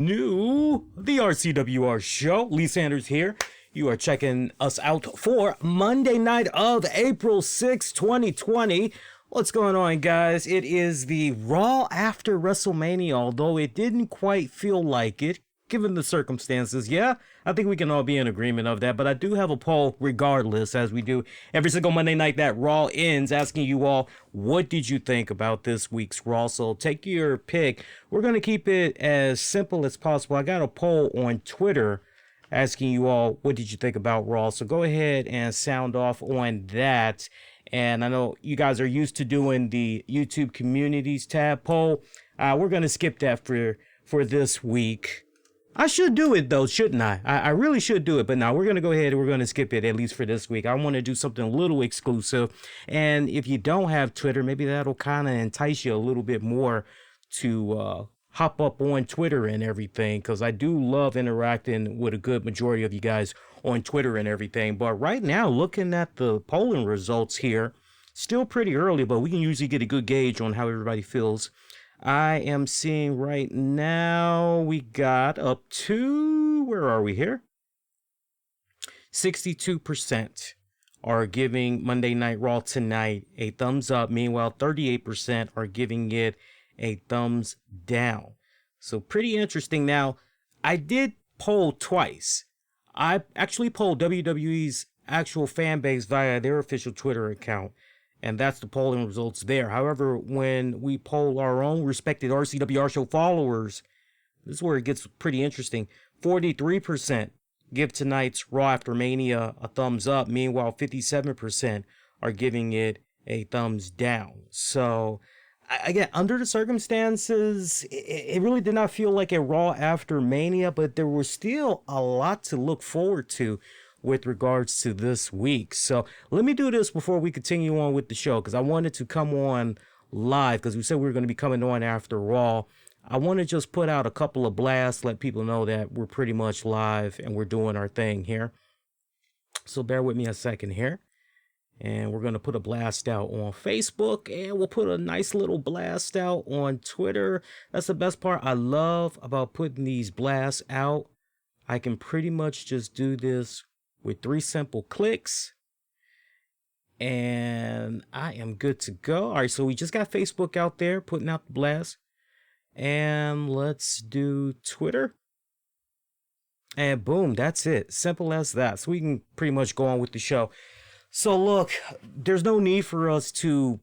The RCWR Show. Lee Sanders here. You are checking us out for Monday night of April 6, 2020. What's going on, guys? It is the Raw after WrestleMania, although it didn't quite feel like it, given the circumstances. Yeah, I think we can all be in agreement of that, but I do have a poll regardless, as we do every single Monday night that Raw ends, asking you all, what did you think about this week's Raw? So take your pick. We're going to keep it as simple as possible. I got a poll on Twitter asking you all, what did you think about Raw? So go ahead and sound off on that. And I know you guys are used to doing the YouTube Communities tab poll. We're going to skip that for this week. I should do it, though, shouldn't I? I really should do it. But now we're going to go ahead and we're going to skip it, at least for this week. I want to do something a little exclusive. And if you don't have Twitter, maybe that'll kind of entice you a little bit more to hop up on Twitter and everything, because I do love interacting with a good majority of you guys on Twitter and everything. But right now, looking at the polling results here, still pretty early, but we can usually get a good gauge on how everybody feels. I am seeing right now we got up to, where are we here? 62% are giving Monday Night Raw tonight a thumbs up. Meanwhile, 38% are giving it a thumbs down. So pretty interesting. Now, I did poll twice. I actually polled WWE's actual fan base via their official Twitter account, and that's the polling results there. However, when we poll our own respected RCWR Show followers, this is where it gets pretty interesting. 43% give tonight's Raw After Mania a thumbs up. Meanwhile, 57% are giving it a thumbs down. So, again, under the circumstances, it really did not feel like a Raw After Mania, but there was still a lot to look forward to with regards to this week. So let me do this before we continue on with the show, because I wanted to come on live, because we said we were going to be coming on after Raw. I want to just put out a couple of blasts, let people know that we're pretty much live and we're doing our thing here. So bear with me a second here. And we're going to put a blast out on Facebook, and we'll put a nice little blast out on Twitter. That's the best part I love about putting these blasts out. I can pretty much just do this with 3 simple clicks, and I am good to go. All right, so we just got Facebook out there putting out the blast, and let's do Twitter. And boom, that's it. Simple as that. So we can pretty much go on with the show. So look, there's no need for us to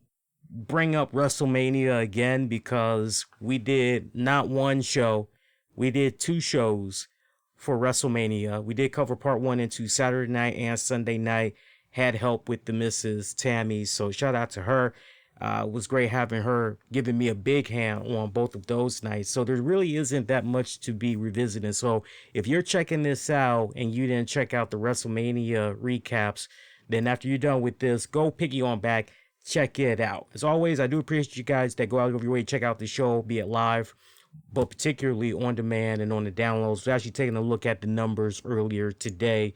bring up WrestleMania again, because we did not one show, we did 2 shows for WrestleMania. We did cover part 1 and 2 Saturday night and Sunday night. Had help with the Mrs. Tammy, so shout out to her. It was great having her giving me a big hand on both of those nights. So there really isn't that much to be revisiting. So if you're checking this out and you didn't check out the WrestleMania recaps, then after you're done with this, go piggy on back, check it out. As always, I do appreciate you guys that go out of your way to check out the show, be it live, but particularly on demand and on the downloads. We're actually taking a look at the numbers earlier today,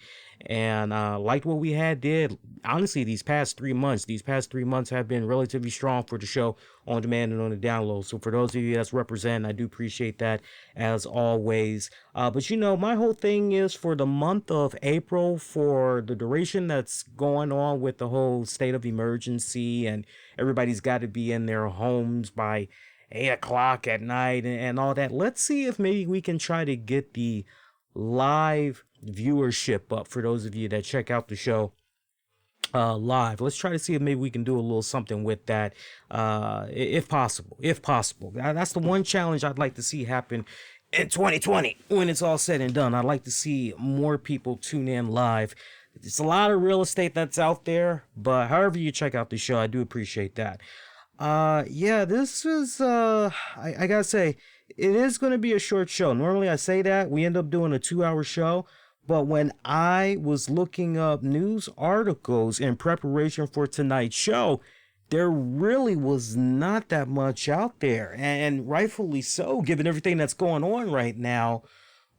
and liked what we did. Honestly, these past 3 months have been relatively strong for the show on demand and on the download. So for those of you that's representing, I do appreciate that as always. But you know, my whole thing is for the month of April, for the duration that's going on with the whole state of emergency, and everybody's got to be in their homes by 8 o'clock at night and all that. Let's see if maybe we can try to get the live viewership up for those of you that check out the show live. Let's try to see if maybe we can do a little something with that, if possible. That's the one challenge I'd like to see happen in 2020 when it's all said and done. I'd like to see more people tune in live. It's a lot of real estate that's out there, but however you check out the show, I do appreciate that. Yeah, this is, I gotta say, it is going to be a short show. Normally I say that we end up doing a 2-hour show, but when I was looking up news articles in preparation for tonight's show, there really was not that much out there, and rightfully so, given everything that's going on right now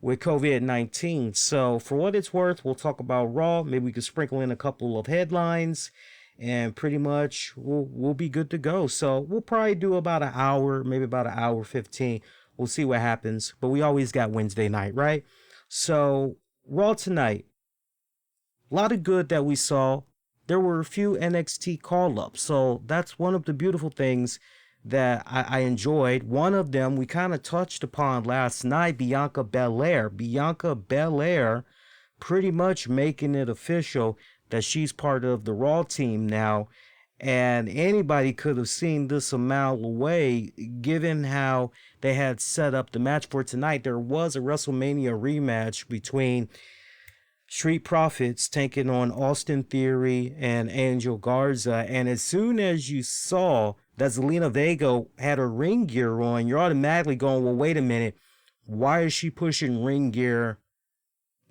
with COVID-19. So for what it's worth, we'll talk about Raw. Maybe we could sprinkle in a couple of headlines, and pretty much we'll be good to go. So we'll probably do about an hour, maybe about an hour 15 We'll see what happens. But we always got Wednesday night, right? So, Raw tonight. A lot of good that we saw. There were a few NXT call-ups. So, that's one of the beautiful things that I enjoyed. One of them we kind of touched upon last night, Bianca Belair. Bianca Belair pretty much making it official that she's part of the Raw team now. And anybody could have seen this a mile away, given how they had set up the match for tonight. There was a WrestleMania rematch between Street Profits taking on Austin Theory and Angel Garza. And as soon as you saw that Zelina Vega had her ring gear on, you're automatically going, well, wait a minute. Why is she pushing ring gear?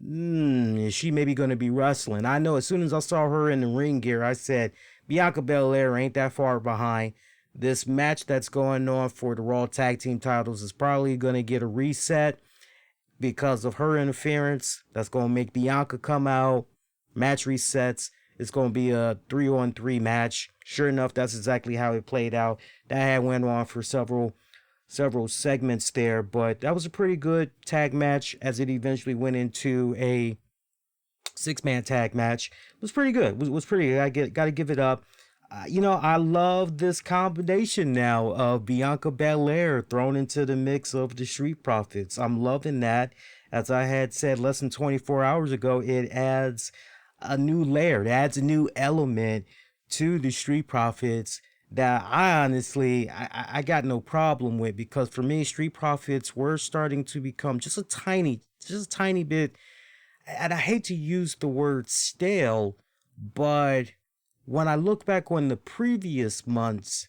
Is she maybe going to be wrestling? I know as soon as I saw her in the ring gear, I said, Bianca Belair ain't that far behind. This match that's going on for the Raw Tag Team titles is probably going to get a reset because of her interference. That's going to make Bianca come out. Match resets. It's going to be a 3-on-3 match. Sure enough, that's exactly how it played out. That had went on for several segments there, but that was a pretty good tag match as it eventually went into a 6-man tag match. It was pretty good. It was pretty good. Got to give it up. I love this combination now of Bianca Belair thrown into the mix of the Street Profits. I'm loving that. As I had said less than 24 hours ago, it adds a new layer. It adds a new element to the Street Profits that I honestly, I got no problem with, because for me, Street Profits were starting to become just a tiny bit, and I hate to use the word stale, but when I look back on the previous months,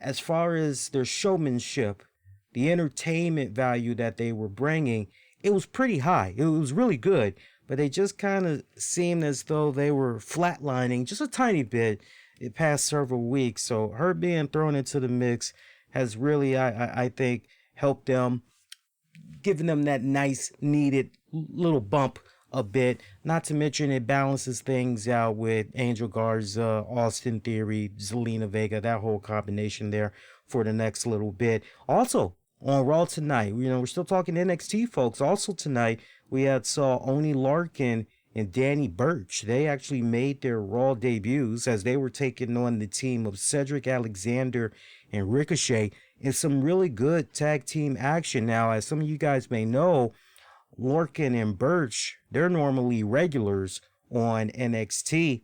as far as their showmanship, the entertainment value that they were bringing, it was pretty high. It was really good, but they just kind of seemed as though they were flatlining just a tiny bit the past several weeks. So her being thrown into the mix has really, I think, helped them, giving them that nice, needed little bump a bit. Not to mention it balances things out with Angel Garza, Austin Theory, Zelina Vega, that whole combination there for the next little bit. Also, on Raw tonight, we're still talking NXT, folks. Also tonight, we saw Oney Larkin and Danny Burch. They actually made their Raw debuts as they were taking on the team of Cedric Alexander and Ricochet in some really good tag team action. Now, as some of you guys may know, Larkin and Burch, they're normally regulars on NXT.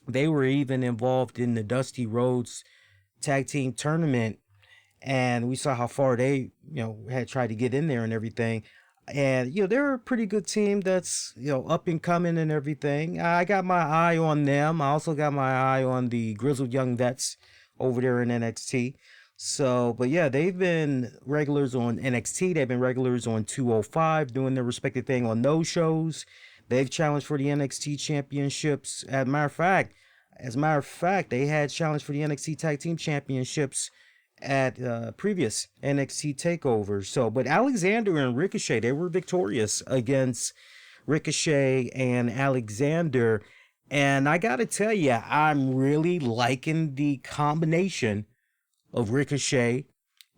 They were even involved in the Dusty Rhodes Tag Team Tournament, and we saw how far they, had tried to get in there and everything. And, they're a pretty good team that's, up and coming and everything. I got my eye on them. I also got my eye on the Grizzled Young Vets over there in NXT. So, but yeah, they've been regulars on NXT. They've been regulars on 205, doing their respective thing on those shows. They've challenged for the NXT championships. As a matter of fact, they had challenged for the NXT Tag Team Championships at previous NXT takeovers. So, but Alexander and Ricochet, they were victorious against Ricochet and Alexander. And I got to tell you, I'm really liking the combination of Ricochet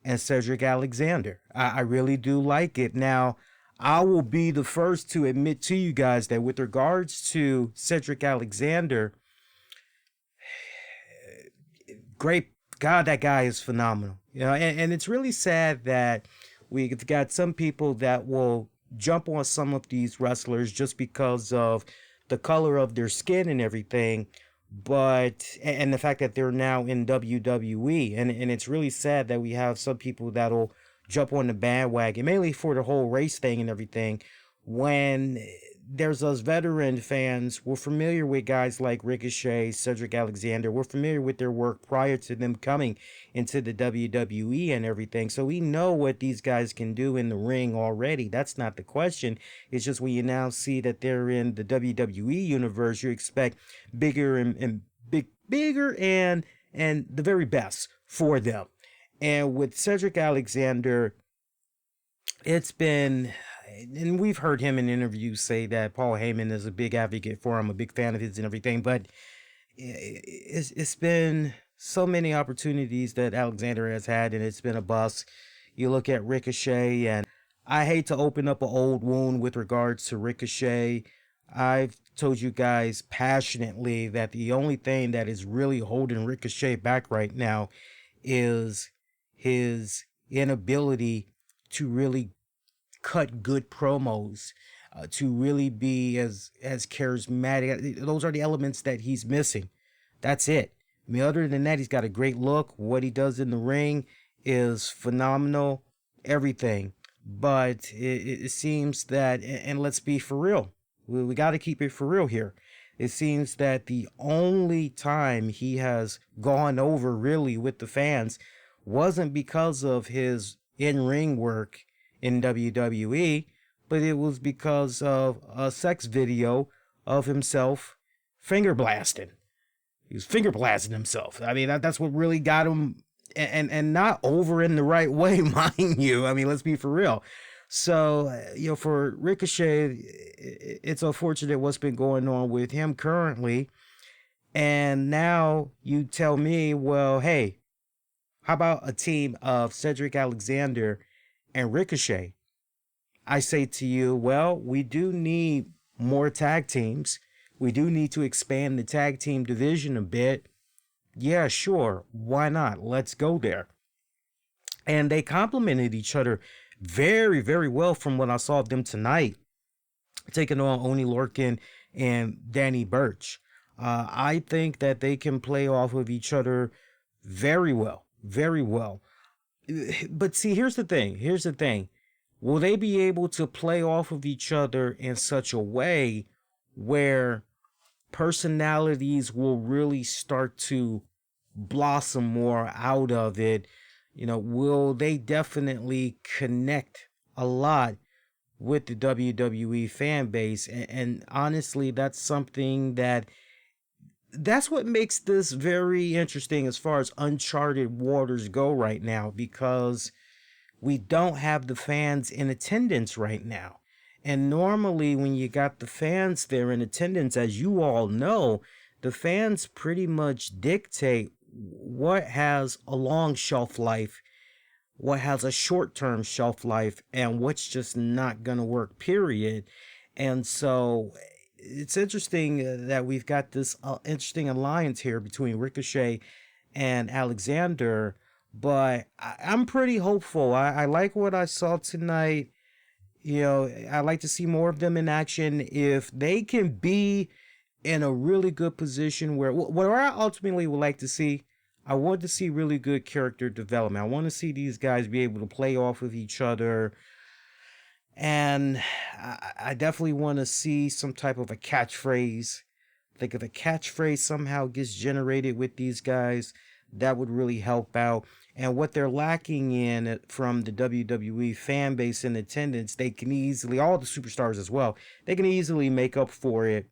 and Cedric Alexander. I really do like it. Now, I will be the first to admit to you guys that with regards to Cedric Alexander, great God, that guy is phenomenal. And it's really sad that we've got some people that will jump on some of these wrestlers just because of the color of their skin and everything, and the fact that they're now in WWE. And it's really sad that we have some people that'll jump on the bandwagon, mainly for the whole race thing and everything, when there's us veteran fans. We're familiar with guys like Ricochet, Cedric Alexander. We're familiar with their work prior to them coming into the WWE and everything. So we know what these guys can do in the ring already. That's not the question. It's just when you now see that they're in the WWE universe, you expect bigger and the very best for them. And with Cedric Alexander, it's been, and we've heard him in interviews say that Paul Heyman is a big advocate for him, a big fan of his and everything, but it's been so many opportunities that Alexander has had, and it's been a bust. You look at Ricochet, and I hate to open up an old wound with regards to Ricochet. I've told you guys passionately that the only thing that is really holding Ricochet back right now is his inability to really cut good promos, to really be as charismatic. Those are the elements that he's missing. That's it. I mean, other than that, he's got a great look. What he does in the ring is phenomenal. Everything. But it seems that, and let's be for real, we got to keep it for real here. It seems that the only time he has gone over really with the fans wasn't because of his in-ring work in WWE, but it was because of a sex video of himself finger blasting. He was finger blasting himself. I mean, that's what really got him, and not over in the right way, mind you. I mean, let's be for real. So, for Ricochet, it's unfortunate what's been going on with him currently. And now you tell me, well, hey, how about a team of Cedric Alexander and Ricochet? I say to you, well, we do need more tag teams. We do need to expand the tag team division a bit. Yeah, sure. Why not? Let's go there. And they complemented each other very, very well from what I saw of them tonight, taking on Oney Lorcan and Danny Burch. I think that they can play off of each other very well, very well. But see, here's the thing. Here's the thing. Will they be able to play off of each other in such a way where personalities will really start to blossom more out of it? Will they definitely connect a lot with the WWE fan base? And honestly, that's something that's what makes this very interesting as far as uncharted waters go right now, because we don't have the fans in attendance right now. And normally when you got the fans there in attendance, as you all know, the fans pretty much dictate what has a long shelf life, what has a short-term shelf life, and what's just not going to work, period. And so it's interesting that we've got this interesting alliance here between Ricochet and Alexander, but I'm pretty hopeful. I like what I saw tonight. I like to see more of them in action. If they can be in a really good position where, what I ultimately would like to see, I want to see really good character development. I want to see these guys be able to play off of each other. And I definitely want to see some type of a catchphrase. Like if a catchphrase somehow gets generated with these guys, that would really help out. And what they're lacking in from the WWE fan base in attendance, they can easily, all the superstars as well, they can easily make up for it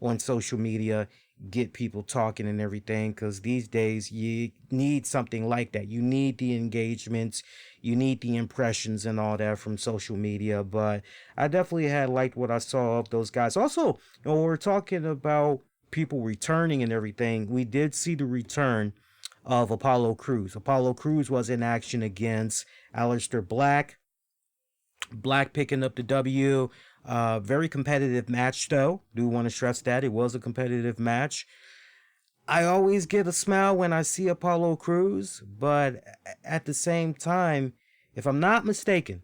on social media, get people talking and everything, because these days you need something like that. You need the engagements, you need the impressions and all that from social media. But I definitely had liked what I saw of those guys. Also, we're talking about people returning and everything. We did see the return of Apollo Crews. Apollo Crews was in action against Aleister Black. Black picking up the W. Very competitive match, though. Do want to stress that it was a competitive match. I always get a smile when I see Apollo Crews, but at the same time, if I'm not mistaken,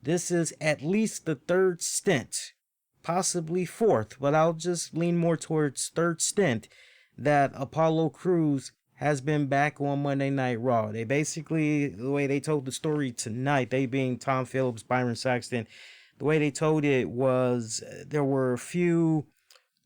this is at least the third stint, possibly fourth, but I'll just lean more towards third stint, that Apollo Crews has been back on Monday Night Raw. They basically, the way they told the story tonight, they being Tom Phillips, Byron Saxton, the way they told it was there were a few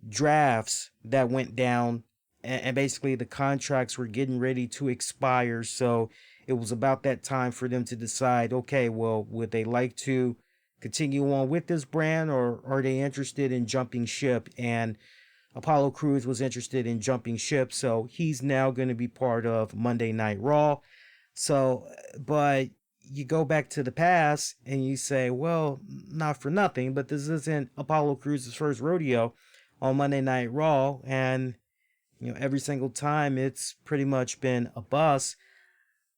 drafts that went down, and basically the contracts were getting ready to expire. So it was about that time for them to decide, okay, well, would they like to continue on with this brand, or are they interested in jumping ship? And Apollo Crews was interested in jumping ship, so he's now going to be part of Monday Night Raw. So, but you go back to the past and you say, well, not for nothing, but this isn't Apollo Crews' first rodeo on Monday Night Raw, and every single time it's pretty much been a bust.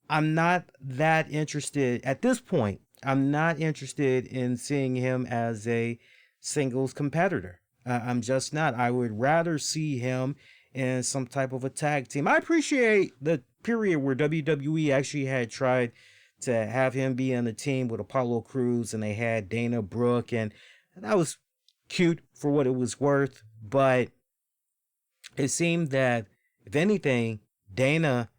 I'm not that interested at this point. I'm not interested in seeing him as a singles competitor. I'm just not. I would rather see him in some type of a tag team. I appreciate the period where WWE actually had tried to have him be on the team with Apollo Crews and they had Dana Brooke, and that was cute for what it was worth. But it seemed that, if anything, Dana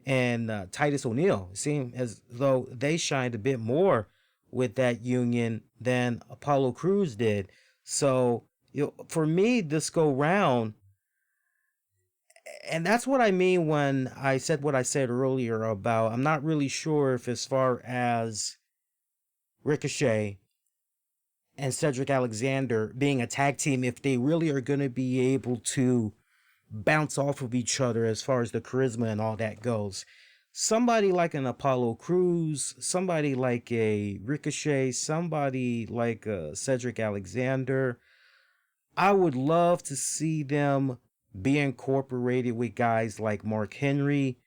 and Titus O'Neil seemed as though they shined a bit more with that union than Apollo Crews did. So, for me, this go round, and that's what I mean when I said what I said earlier about I'm not really sure if, as far as Ricochet and Cedric Alexander being a tag team, if they really are going to be able to bounce off of each other as far as the charisma and all that goes. Somebody like an Apollo Crews, somebody like a Ricochet, somebody like a Cedric Alexander, I would love to see them be incorporated with guys like Mark Henry,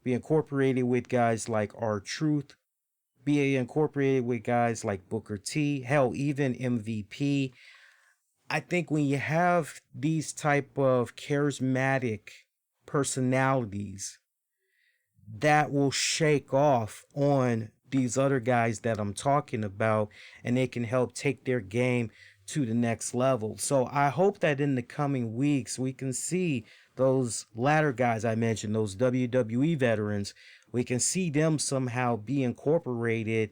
be incorporated with guys like R-Truth, be incorporated with guys like Booker T, hell, even MVP. I think when you have these type of charismatic personalities, that will shake off on these other guys that I'm talking about, and they can help take their game to the next level. So I hope that in the coming weeks we can see those latter guys I mentioned, those WWE veterans, we can see them somehow be incorporated,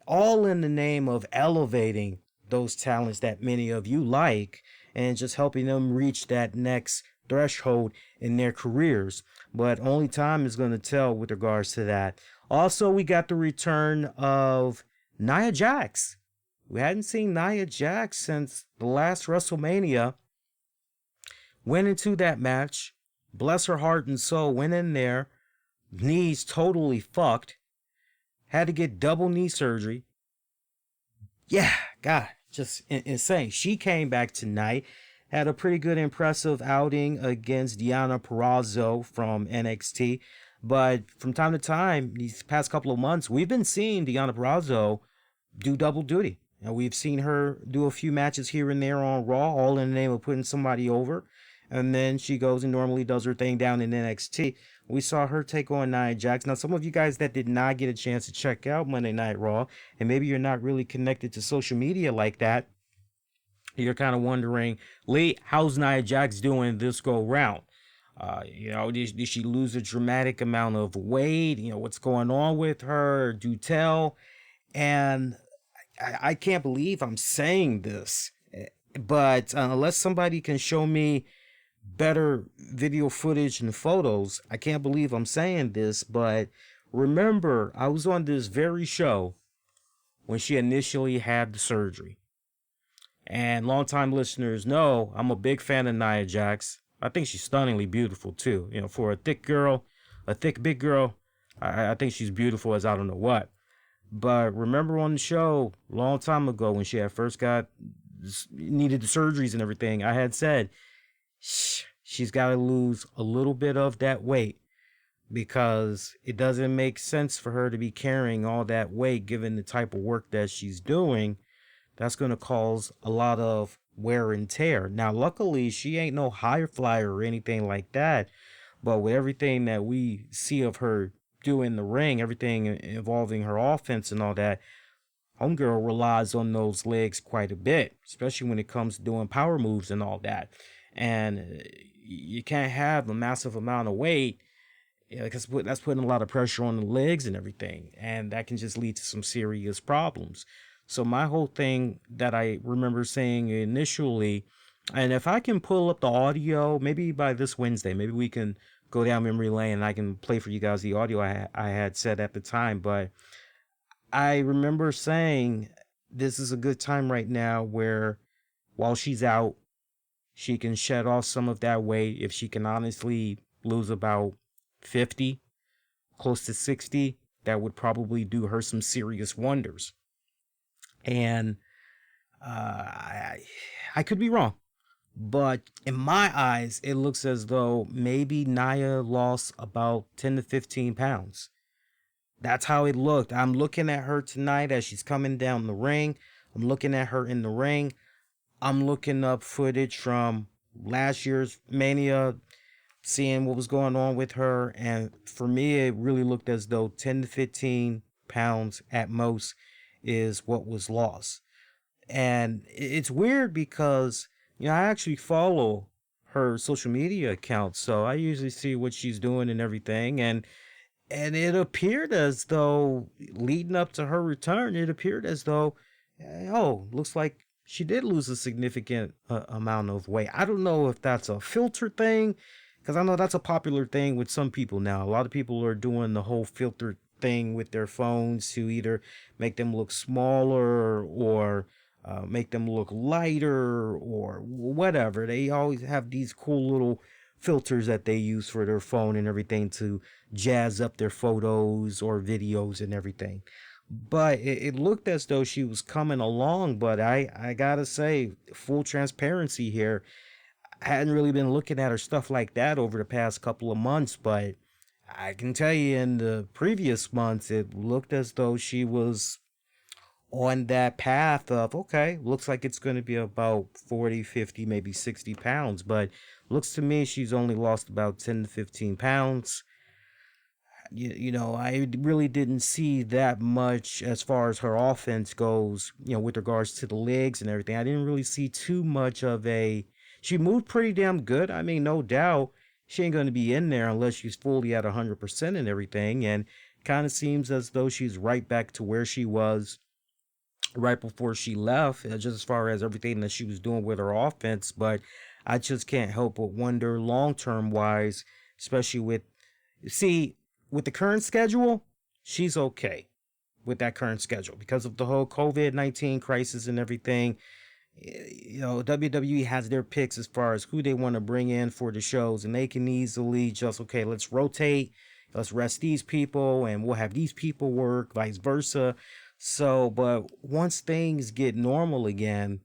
all in the name of elevating those talents that many of you like and just helping them reach that next threshold in their careers. But only time is going to tell with regards to that. Also, we got the return of Nia Jax. We hadn't seen Nia Jax since the last WrestleMania. Went into that match, bless her heart and soul, went in there, knees totally fucked, had to get double knee surgery. Yeah, God, just insane. She came back tonight, had a pretty good, impressive outing against Deonna Purrazzo from NXT. But from time to time, these past couple of months, we've been seeing Deonna Purrazzo do double duty. And we've seen her do a few matches here and there on Raw, all in the name of putting somebody over. And then she goes and normally does her thing down in NXT. We saw her take on Nia Jax. Now, some of you guys that did not get a chance to check out Monday Night Raw, and maybe you're not really connected to social media like that, you're kind of wondering, Lee, how's Nia Jax doing this go round? Did she lose a dramatic amount of weight? What's going on with her? Do tell. And I can't believe I'm saying this, but unless somebody can show me better video footage and photos, I can't believe I'm saying this, but remember, I was on this very show when she initially had the surgery. And longtime listeners know I'm a big fan of Nia Jax. I think she's stunningly beautiful too. For a thick girl, a thick big girl, I think she's beautiful as I don't know what. But remember on the show, a long time ago, when she had first needed the surgeries and everything, I had said, she's got to lose a little bit of that weight because it doesn't make sense for her to be carrying all that weight given the type of work that she's doing. That's going to cause a lot of wear and tear. Now, luckily, she ain't no high flyer or anything like that. But with everything that we see of her do in the ring, everything involving her offense and all that, homegirl relies on those legs quite a bit, especially when it comes to doing power moves and all that. And you can't have a massive amount of weight because that's putting a lot of pressure on the legs and everything. And that can just lead to some serious problems. So my whole thing that I remember saying initially, and if I can pull up the audio, maybe by this Wednesday, maybe we can go down memory lane and I can play for you guys the audio I had said at the time. But I remember saying this is a good time right now where while she's out, she can shed off some of that weight. If she can honestly lose about 50, close to 60, that would probably do her some serious wonders. And I could be wrong, but in my eyes, it looks as though maybe Nia lost about 10 to 15 pounds. That's how it looked. I'm looking at her tonight as she's coming down the ring. I'm looking at her in the ring. I'm looking up footage from last year's Mania, seeing what was going on with her. And for me, it really looked as though 10 to 15 pounds at most is what was lost. And it's weird because, I actually follow her social media account. So I usually see what she's doing and everything. And it appeared as though leading up to her return, it appeared as though, oh, looks like she did lose a significant amount of weight. I don't know if that's a filter thing, because I know that's a popular thing with some people now. A lot of people are doing the whole filter thing with their phones to either make them look smaller or make them look lighter or whatever. They always have these cool little filters that they use for their phone and everything to jazz up their photos or videos and everything. But it looked as though she was coming along. But I gotta say, full transparency here, I hadn't really been looking at her stuff like that over the past couple of months. But I can tell you in the previous months, it looked as though she was on that path of, okay, looks like it's going to be about 40, 50, maybe 60 pounds. But looks to me she's only lost about 10 to 15 pounds. I really didn't see that much as far as her offense goes, with regards to the legs and everything. I didn't really see too much of a. She moved pretty damn good. I mean, no doubt she ain't going to be in there unless she's fully at 100% and everything. And kind of seems as though she's right back to where she was right before she left, just as far as everything that she was doing with her offense. But I just can't help but wonder long term wise, especially with the current schedule, she's okay with that current schedule because of the whole COVID-19 crisis and everything. WWE has their picks as far as who they want to bring in for the shows, and they can easily just, okay, let's rotate, let's rest these people, and we'll have these people work, vice versa. So, but once things get normal again,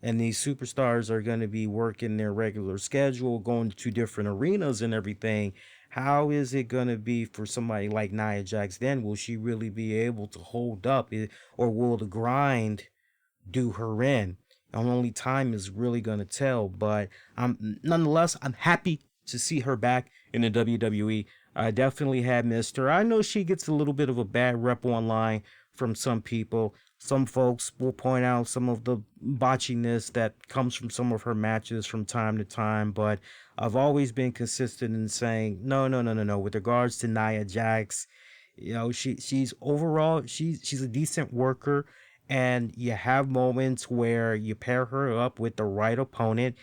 and these superstars are going to be working their regular schedule, going to different arenas and everything, how is it going to be for somebody like Nia Jax then? Will she really be able to hold up, or will the grind do her in? And only time is really going to tell. But nonetheless, I'm happy to see her back in the WWE. I definitely had missed her. I know she gets a little bit of a bad rep online from some people. Some folks will point out some of the botchiness that comes from some of her matches from time to time, but I've always been consistent in saying no, no, no, no, no. With regards to Nia Jax, she's overall she's a decent worker, and you have moments where you pair her up with the right opponent,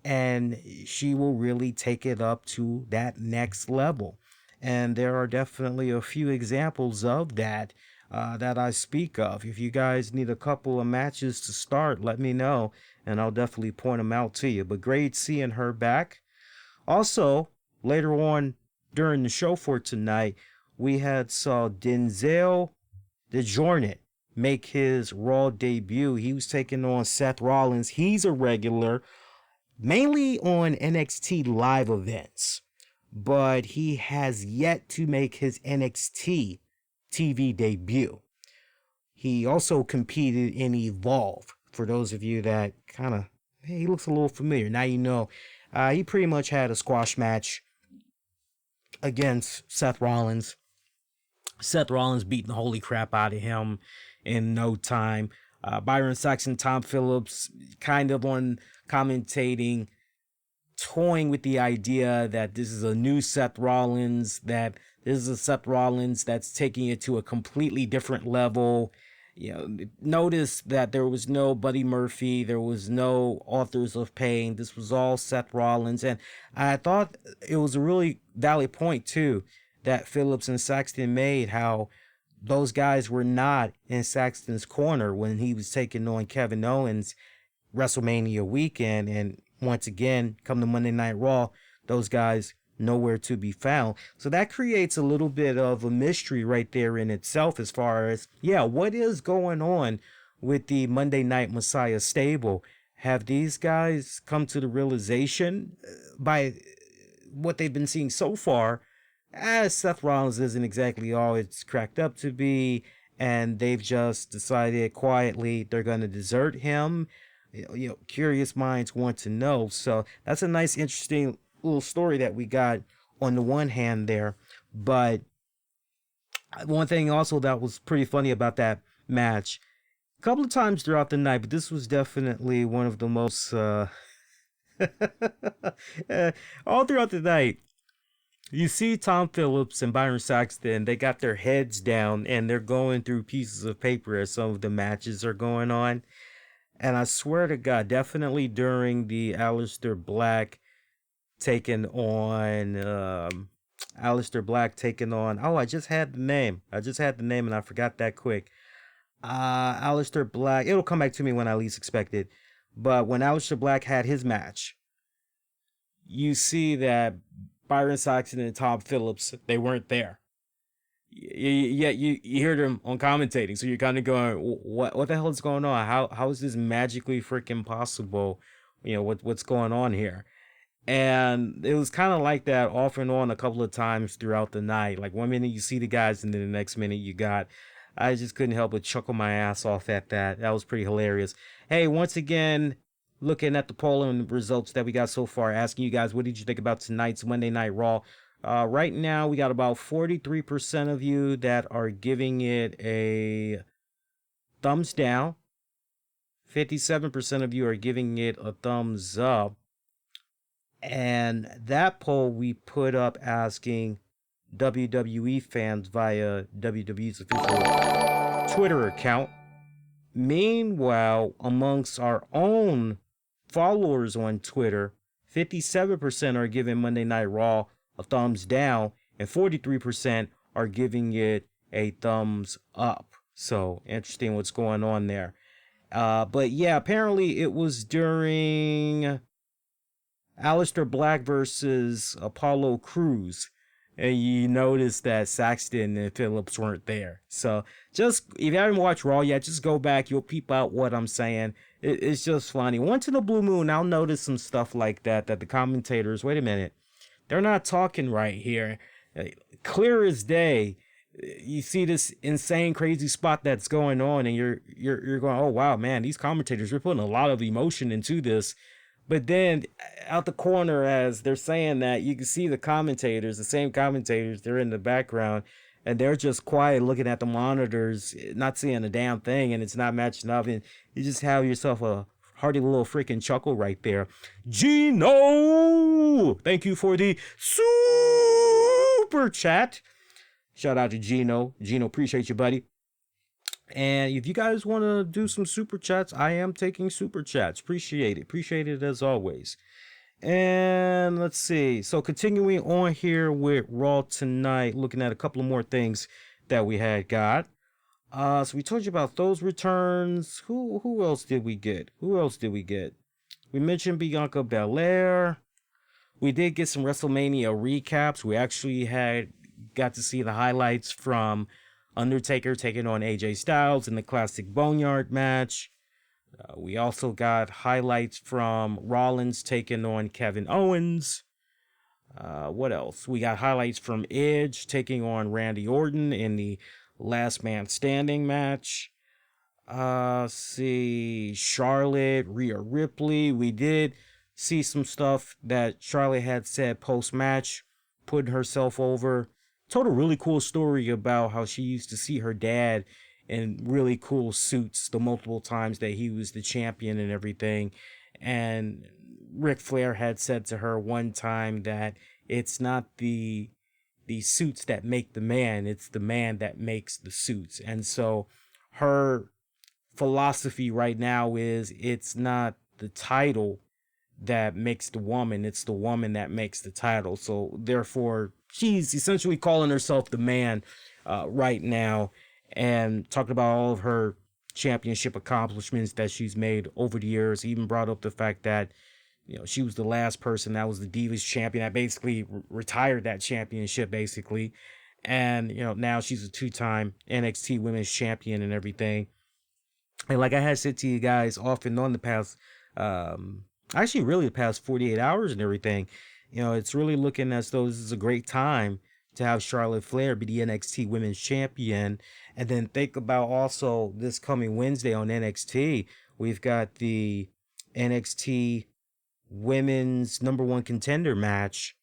and she will really take it up to that next level. And there are definitely a few examples of that that I speak of. If you guys need a couple of matches to start, let me know, and I'll definitely point them out to you. But great seeing her back. Also, later on during the show for tonight, we had saw Denzel DeJournette make his Raw debut. He was taking on Seth Rollins. He's a regular, mainly on NXT live events, but he has yet to make his NXT TV debut. He also competed in Evolve. For those of you that kind of, hey, he looks a little familiar. Now you know. He pretty much had a squash match against Seth Rollins. Seth Rollins beating the holy crap out of him in no time. Byron Saxton, Tom Phillips, kind of on commentating, toying with the idea that this is a new Seth Rollins, that this is a Seth Rollins that's taking it to a completely different level. Notice that there was no Buddy Murphy, there was no Authors of Pain. This was all Seth Rollins, and I thought it was a really valid point too that Phillips and Saxton made, how those guys were not in Saxton's corner when he was taking on Kevin Owens WrestleMania weekend, and once again, come to Monday Night Raw, those guys nowhere to be found. So that creates a little bit of a mystery right there in itself as far as, what is going on with the Monday Night Messiah stable? Have these guys come to the realization by what they've been seeing so far Seth Rollins isn't exactly all it's cracked up to be, and they've just decided quietly they're going to desert him. Curious minds want to know. So that's a nice, interesting little story that we got on the one hand there. But one thing also that was pretty funny about that match, a couple of times throughout the night, but this was definitely one of the most, all throughout the night, you see Tom Phillips and Byron Saxton, they got their heads down and they're going through pieces of paper as some of the matches are going on. And I swear to God, definitely during the Aleister Black taking on oh, I just had the name. And I forgot that quick. Aleister Black, it'll come back to me when I least expect it. But when Aleister Black had his match, you see that Byron Saxton and Tom Phillips, they weren't there. Yeah, you heard them on commentating, so you're kind of going, what the hell is going on? How is this magically freaking possible? What's going on here? And it was kind of like that off and on a couple of times throughout the night. Like one minute you see the guys, and then the next minute you got. I just couldn't help but chuckle my ass off at that. That was pretty hilarious. Hey, once again, looking at the poll and results that we got so far, asking you guys, what did you think about tonight's Monday Night Raw? Right now, we got about 43% of you that are giving it a thumbs down. 57% of you are giving it a thumbs up. And that poll we put up asking WWE fans via WWE's official Twitter account. Meanwhile, amongst our own followers on Twitter, 57% are giving Monday Night Raw a thumbs down, and 43% are giving it a thumbs up. So, interesting what's going on there. But yeah, apparently it was during Aleister Black versus Apollo Crews, and you notice that Saxton and Phillips weren't there. So just, if you haven't watched Raw yet, just go back. You'll peep out what I'm saying. It's just funny. Once in a blue moon, I'll notice some stuff like that the commentators, wait a minute, they're not talking right here. Clear as day, you see this insane, crazy spot that's going on, and you're going, oh wow, man, these commentators are putting a lot of emotion into this. But then out the corner, as they're saying that, you can see the commentators, the same commentators, they're in the background, and they're just quiet looking at the monitors, not seeing a damn thing, and it's not matching up, and you just have yourself a hearty little freaking chuckle right there. Gino! Thank you for the super chat. Shout out to Gino. Gino, appreciate you, buddy. And if you guys want to do some super chats, I am taking super chats. Appreciate it. Appreciate it as always. And let's see. So continuing on here with Raw tonight, looking at a couple of more things that we had got. So we told you about those returns. Who else did we get? We mentioned Bianca Belair. We did get some WrestleMania recaps. We actually got to see the highlights from Undertaker taking on AJ Styles in the classic Boneyard match. We also got highlights from Rollins taking on Kevin Owens. What else? We got highlights from Edge taking on Randy Orton in the Last Man Standing match. See, Charlotte, Rhea Ripley. We did see some stuff that Charlotte had said post-match, putting herself over. Told a really cool story about how she used to see her dad in really cool suits the multiple times that he was the champion and everything. And Ric Flair had said to her one time that it's not the suits that make the man, it's the man that makes the suits. And so her philosophy right now is it's not the title that makes the woman, it's the woman that makes the title. So therefore, she's essentially calling herself the man right now, and talking about all of her championship accomplishments that she's made over the years. Even brought up the fact that, she was the last person that was the Divas champion that basically retired that championship basically. And, now she's a 2-time NXT women's champion and everything. And like I had said to you guys off and on the past, the past 48 hours and everything, it's really looking as though this is a great time to have Charlotte Flair be the NXT Women's Champion. And then think about also this coming Wednesday on NXT, we've got the NXT Women's #1 contender match.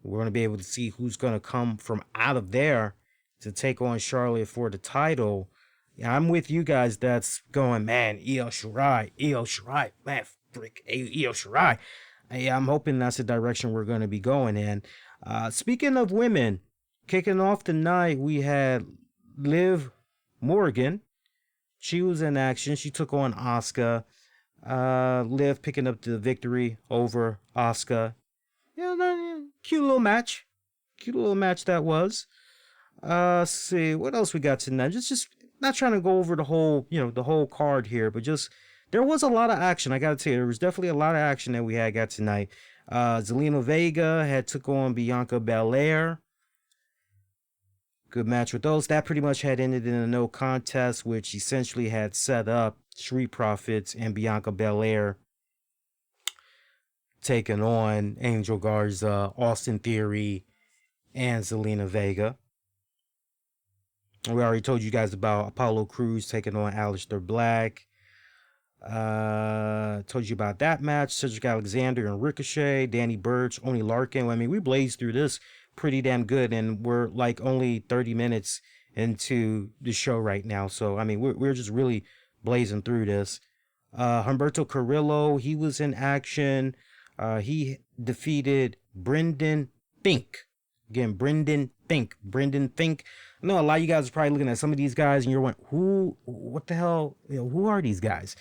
We're going to be able to see who's going to come from out of there to take on Charlotte for the title. Yeah, I'm with you guys that's going, man, Io Shirai, man, freak, Io Shirai. Yeah, I'm hoping that's the direction we're going to be going in. Speaking of women, kicking off the night, we had Liv Morgan. She was in action. She took on Asuka. Liv picking up the victory over Asuka. Yeah, cute little match. Cute little match that was. Let's see what else we got tonight. Just not trying to go over the whole, the whole card here, but just there was a lot of action. I gotta tell you, there was definitely a lot of action that we got tonight. Zelina Vega had took on Bianca Belair. Good match with those. That pretty much had ended in a no contest, which essentially had set up Street Profits and Bianca Belair taking on Angel Garza, Austin Theory, and Zelina Vega. We already told you guys about Apollo Crews taking on Aleister Black. Told you about that match. Cedric Alexander and Ricochet, Danny Burch, Oney Larkin. I mean, we blazed through this pretty damn good, and we're like only 30 minutes into the show right now. So, I mean, we're just really blazing through this. Humberto Carrillo, he was in action. He defeated Brendan Fink. Again, Brendan Fink. I know a lot of you guys are probably looking at some of these guys and you're wondering, what the hell, who are these guys?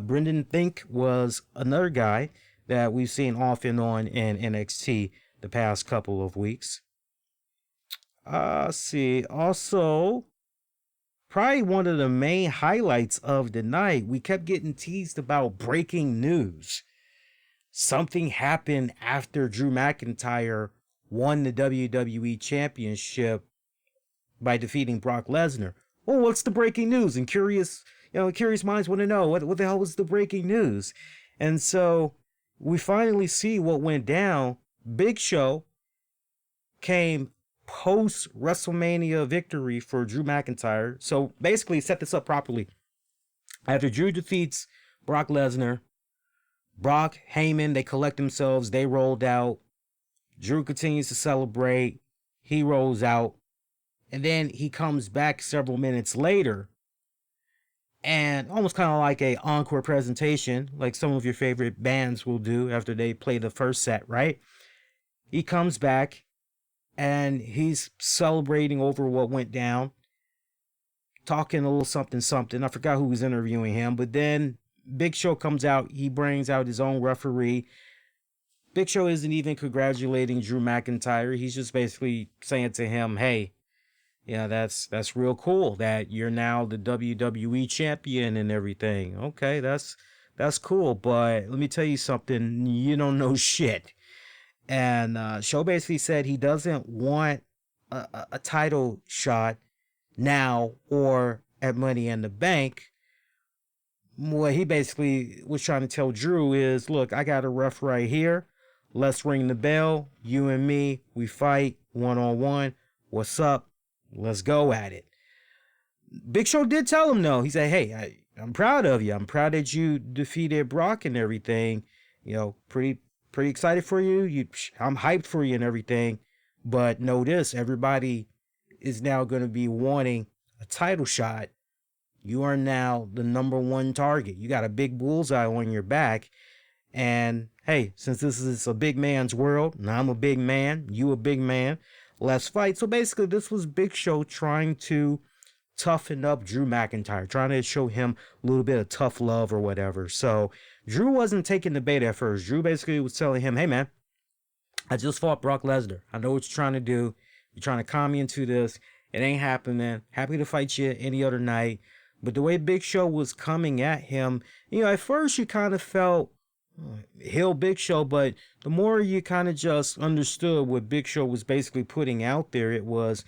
Brendan Fink was another guy that we've seen off and on in NXT the past couple of weeks. See, also, probably one of the main highlights of the night, we kept getting teased about breaking news. Something happened after Drew McIntyre won the WWE Championship by defeating Brock Lesnar. Oh, what's the breaking news? And curious minds want to know what the hell was the breaking news. And so we finally see what went down. Big Show came post WrestleMania victory for Drew McIntyre. So basically set this up properly. After Drew defeats Brock Lesnar, Brock, Heyman, they collect themselves, they rolled out. Drew continues to celebrate. He rolls out. And then he comes back several minutes later and almost kind of like a encore presentation, like some of your favorite bands will do after they play the first set, right? He comes back and he's celebrating over what went down, talking a little something. I forgot who was interviewing him, but then Big Show comes out. He brings out his own referee. Big Show isn't even congratulating Drew McIntyre. He's just basically saying to him, hey, yeah, that's real cool that you're now the WWE champion and everything. Okay, that's cool, but let me tell you something, you don't know shit. And Show basically said he doesn't want a title shot now or at Money in the Bank. What he basically was trying to tell Drew is, look, I got a ref right here. Let's ring the bell. You and me, we fight one-on-one. What's up? Let's go at it. Big Show did tell him, though. He said, hey, I'm proud of you. I'm proud that you defeated Brock and everything. Pretty excited for you. I'm hyped for you and everything. But know this, everybody is now going to be wanting a title shot. You are now the #1 target. You got a big bullseye on your back. And hey, since this is a big man's world, and I'm a big man, you a big man, let's fight. So basically, this was Big Show trying to toughen up Drew McIntyre, trying to show him a little bit of tough love or whatever. So Drew wasn't taking the bait at first. Drew basically was telling him, hey man, I just fought Brock Lesnar. I know what you're trying to do. You're trying to con me into this. It ain't happening. Happy to fight you any other night. But the way Big Show was coming at him, at first you kind of felt heel Big Show, but the more you kind of just understood what Big Show was basically putting out there, it was,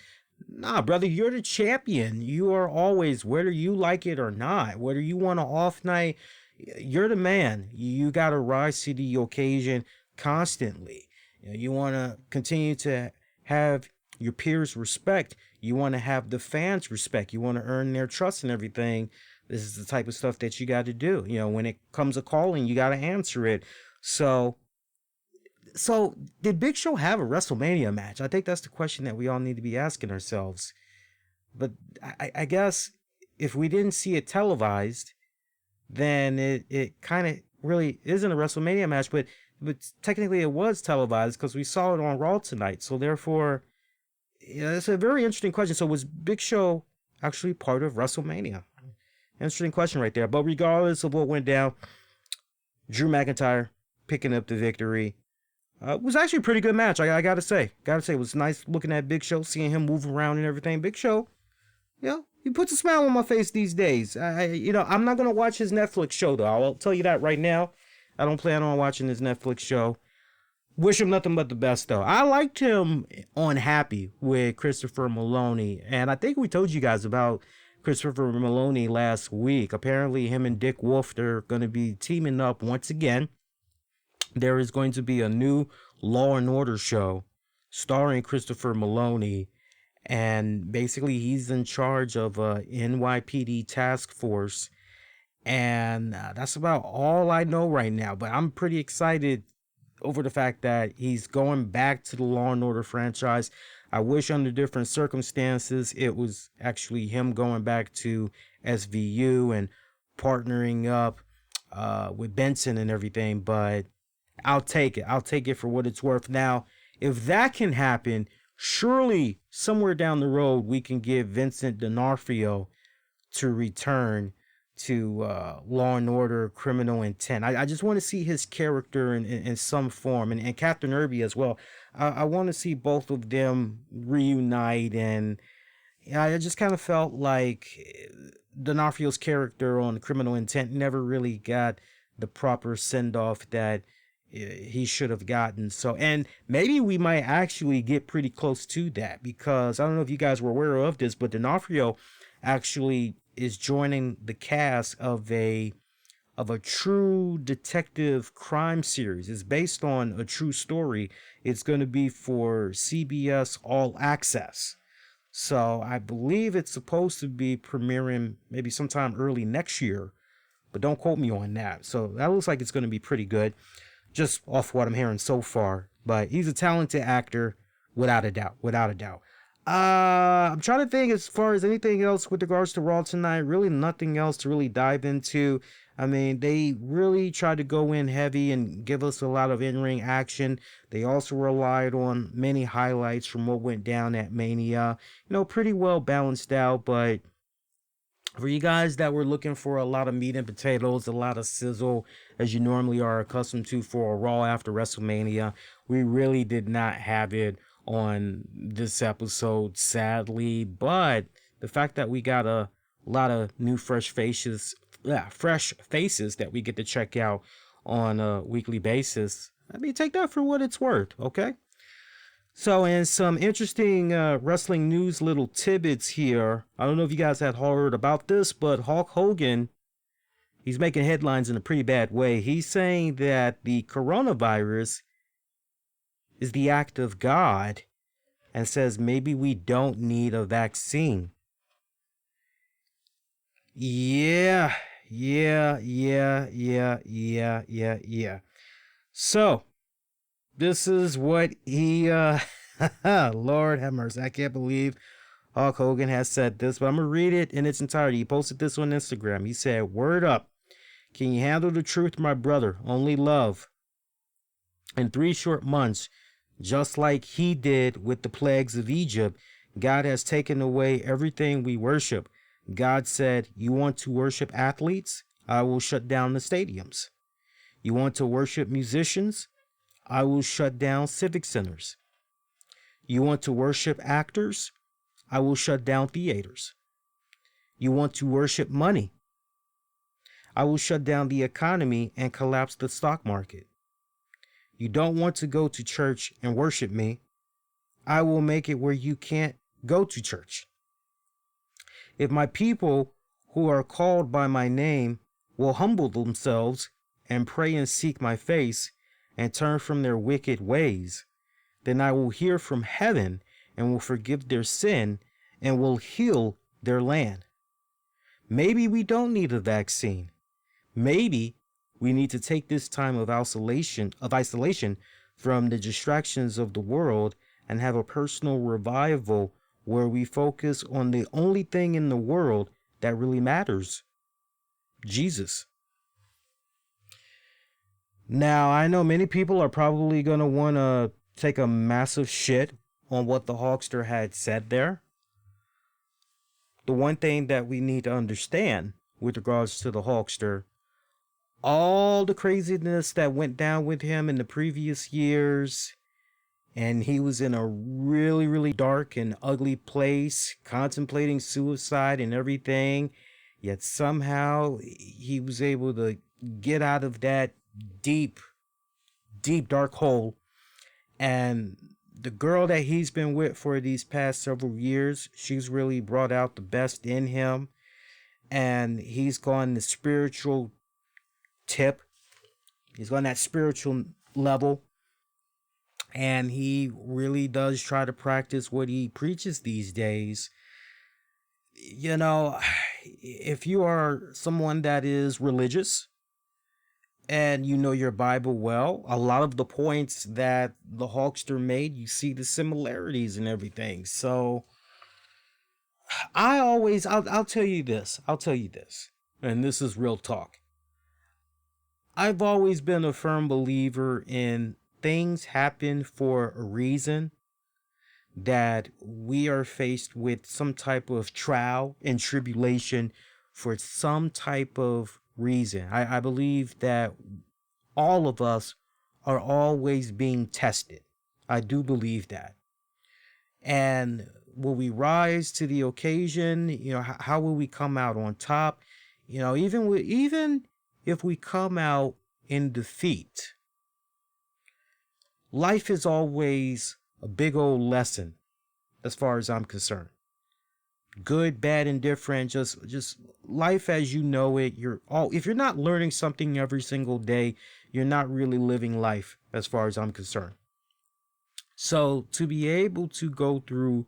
nah, brother, you're the champion. You are always, whether you like it or not, whether you want an off night, you're the man. You got to rise to the occasion constantly. You want to continue to have your peers respect. You want to have the fans respect. You want to earn their trust and everything. This is the type of stuff that you got to do. When it comes a calling, you got to answer it. So did Big Show have a WrestleMania match? I think that's the question that we all need to be asking ourselves. But I guess if we didn't see it televised, then it kind of really isn't a WrestleMania match. But technically it was televised because we saw it on Raw tonight. So therefore, it's a very interesting question. So was Big Show actually part of WrestleMania? Interesting question right there. But regardless of what went down, Drew McIntyre picking up the victory. It was actually a pretty good match. I gotta say, it was nice looking at Big Show, seeing him move around and everything. Big Show, he puts a smile on my face these days. I'm not gonna watch his Netflix show though. I'll tell you that right now. I don't plan on watching his Netflix show. Wish him nothing but the best though. I liked him on Happy with Christopher Maloney, and I think we told you guys about Christopher Maloney last week. Apparently, him and Dick Wolf, they're gonna be teaming up once again. There is going to be a new Law and Order show starring Christopher Maloney, and basically he's in charge of a NYPD task force, and that's about all I know right now. But I'm pretty excited over the fact that he's going back to the Law and Order franchise. I wish under different circumstances it was actually him going back to SVU and partnering up with Benson and everything, but I'll take it. I'll take it for what it's worth. Now, if that can happen, surely somewhere down the road we can get Vincent D'Onofrio to return to Law and Order Criminal Intent. I just want to see his character in some form, and Captain Irby as well. I want to see both of them reunite, and I just kind of felt like D'Onofrio's character on Criminal Intent never really got the proper send-off that he should have gotten. So, and maybe we might actually get pretty close to that, because I don't know if you guys were aware of this, but D'Onofrio actually is joining the cast of a true detective crime series. It's based on a true story. It's going to be for CBS All Access. So I believe it's supposed to be premiering maybe sometime early next year, but don't quote me on that. So that looks like it's going to be pretty good, just off what I'm hearing so far. But he's a talented actor, without a doubt. I'm trying to think as far as anything else with regards to Raw tonight. Really nothing else to really dive into. I mean, they really tried to go in heavy and give us a lot of in-ring action. They also relied on many highlights from what went down at Mania. Pretty well balanced out, but for you guys that were looking for a lot of meat and potatoes, a lot of sizzle, as you normally are accustomed to for a Raw after WrestleMania, we really did not have it on this episode, sadly. But the fact that we got a lot of new fresh faces that we get to check out on a weekly basis, I mean, take that for what it's worth, okay? So, in some interesting wrestling news little tidbits here, I don't know if you guys had heard about this, but Hulk Hogan, he's making headlines in a pretty bad way. He's saying that the coronavirus is the act of God, and says maybe we don't need a vaccine. Yeah. So, this is what he, Lord have mercy, I can't believe Hulk Hogan has said this, but I'm going to read it in its entirety. He posted this on Instagram. He said, "Word up. Can you handle the truth, my brother? Only love. In 3 short months, just like he did with the plagues of Egypt, God has taken away everything we worship. God said, you want to worship athletes? I will shut down the stadiums. You want to worship musicians? I will shut down civic centers. You want to worship actors? I will shut down theaters. You want to worship money? I will shut down the economy and collapse the stock market. You don't want to go to church and worship me? I will make it where you can't go to church. If my people who are called by my name will humble themselves and pray and seek my face and turn from their wicked ways, then I will hear from heaven and will forgive their sin and will heal their land. Maybe we don't need a vaccine. Maybe we need to take this time of isolation from the distractions of the world and have a personal revival where we focus on the only thing in the world that really matters, Jesus. Now, I know many people are probably going to want to take a massive shit on what the Hawkster had said there. The one thing that we need to understand with regards to the Hawkster, all the craziness that went down with him in the previous years, and he was in a really, really dark and ugly place, contemplating suicide and everything, yet somehow he was able to get out of that deep, deep dark hole. And the girl that he's been with for these past several years, she's really brought out the best in him. And he's gone the spiritual tip. He's gone that spiritual level. And he really does try to practice what he preaches these days. You know, if you are someone that is religious, and you know your Bible well, a lot of the points that the Hawkster made, you see the similarities and everything. So I'll tell you this, and this is real talk. I've always been a firm believer in things happen for a reason, that we are faced with some type of trial and tribulation for some type of reason. I believe that all of us are always being tested. I do believe that. And will we rise to the occasion? You know, how will we come out on top? You know, even if we come out in defeat, life is always a big old lesson as far as I'm concerned. Good, bad, indifferent, just life as you know it. If you're not learning something every single day, you're not really living life as far as I'm concerned. So to be able to go through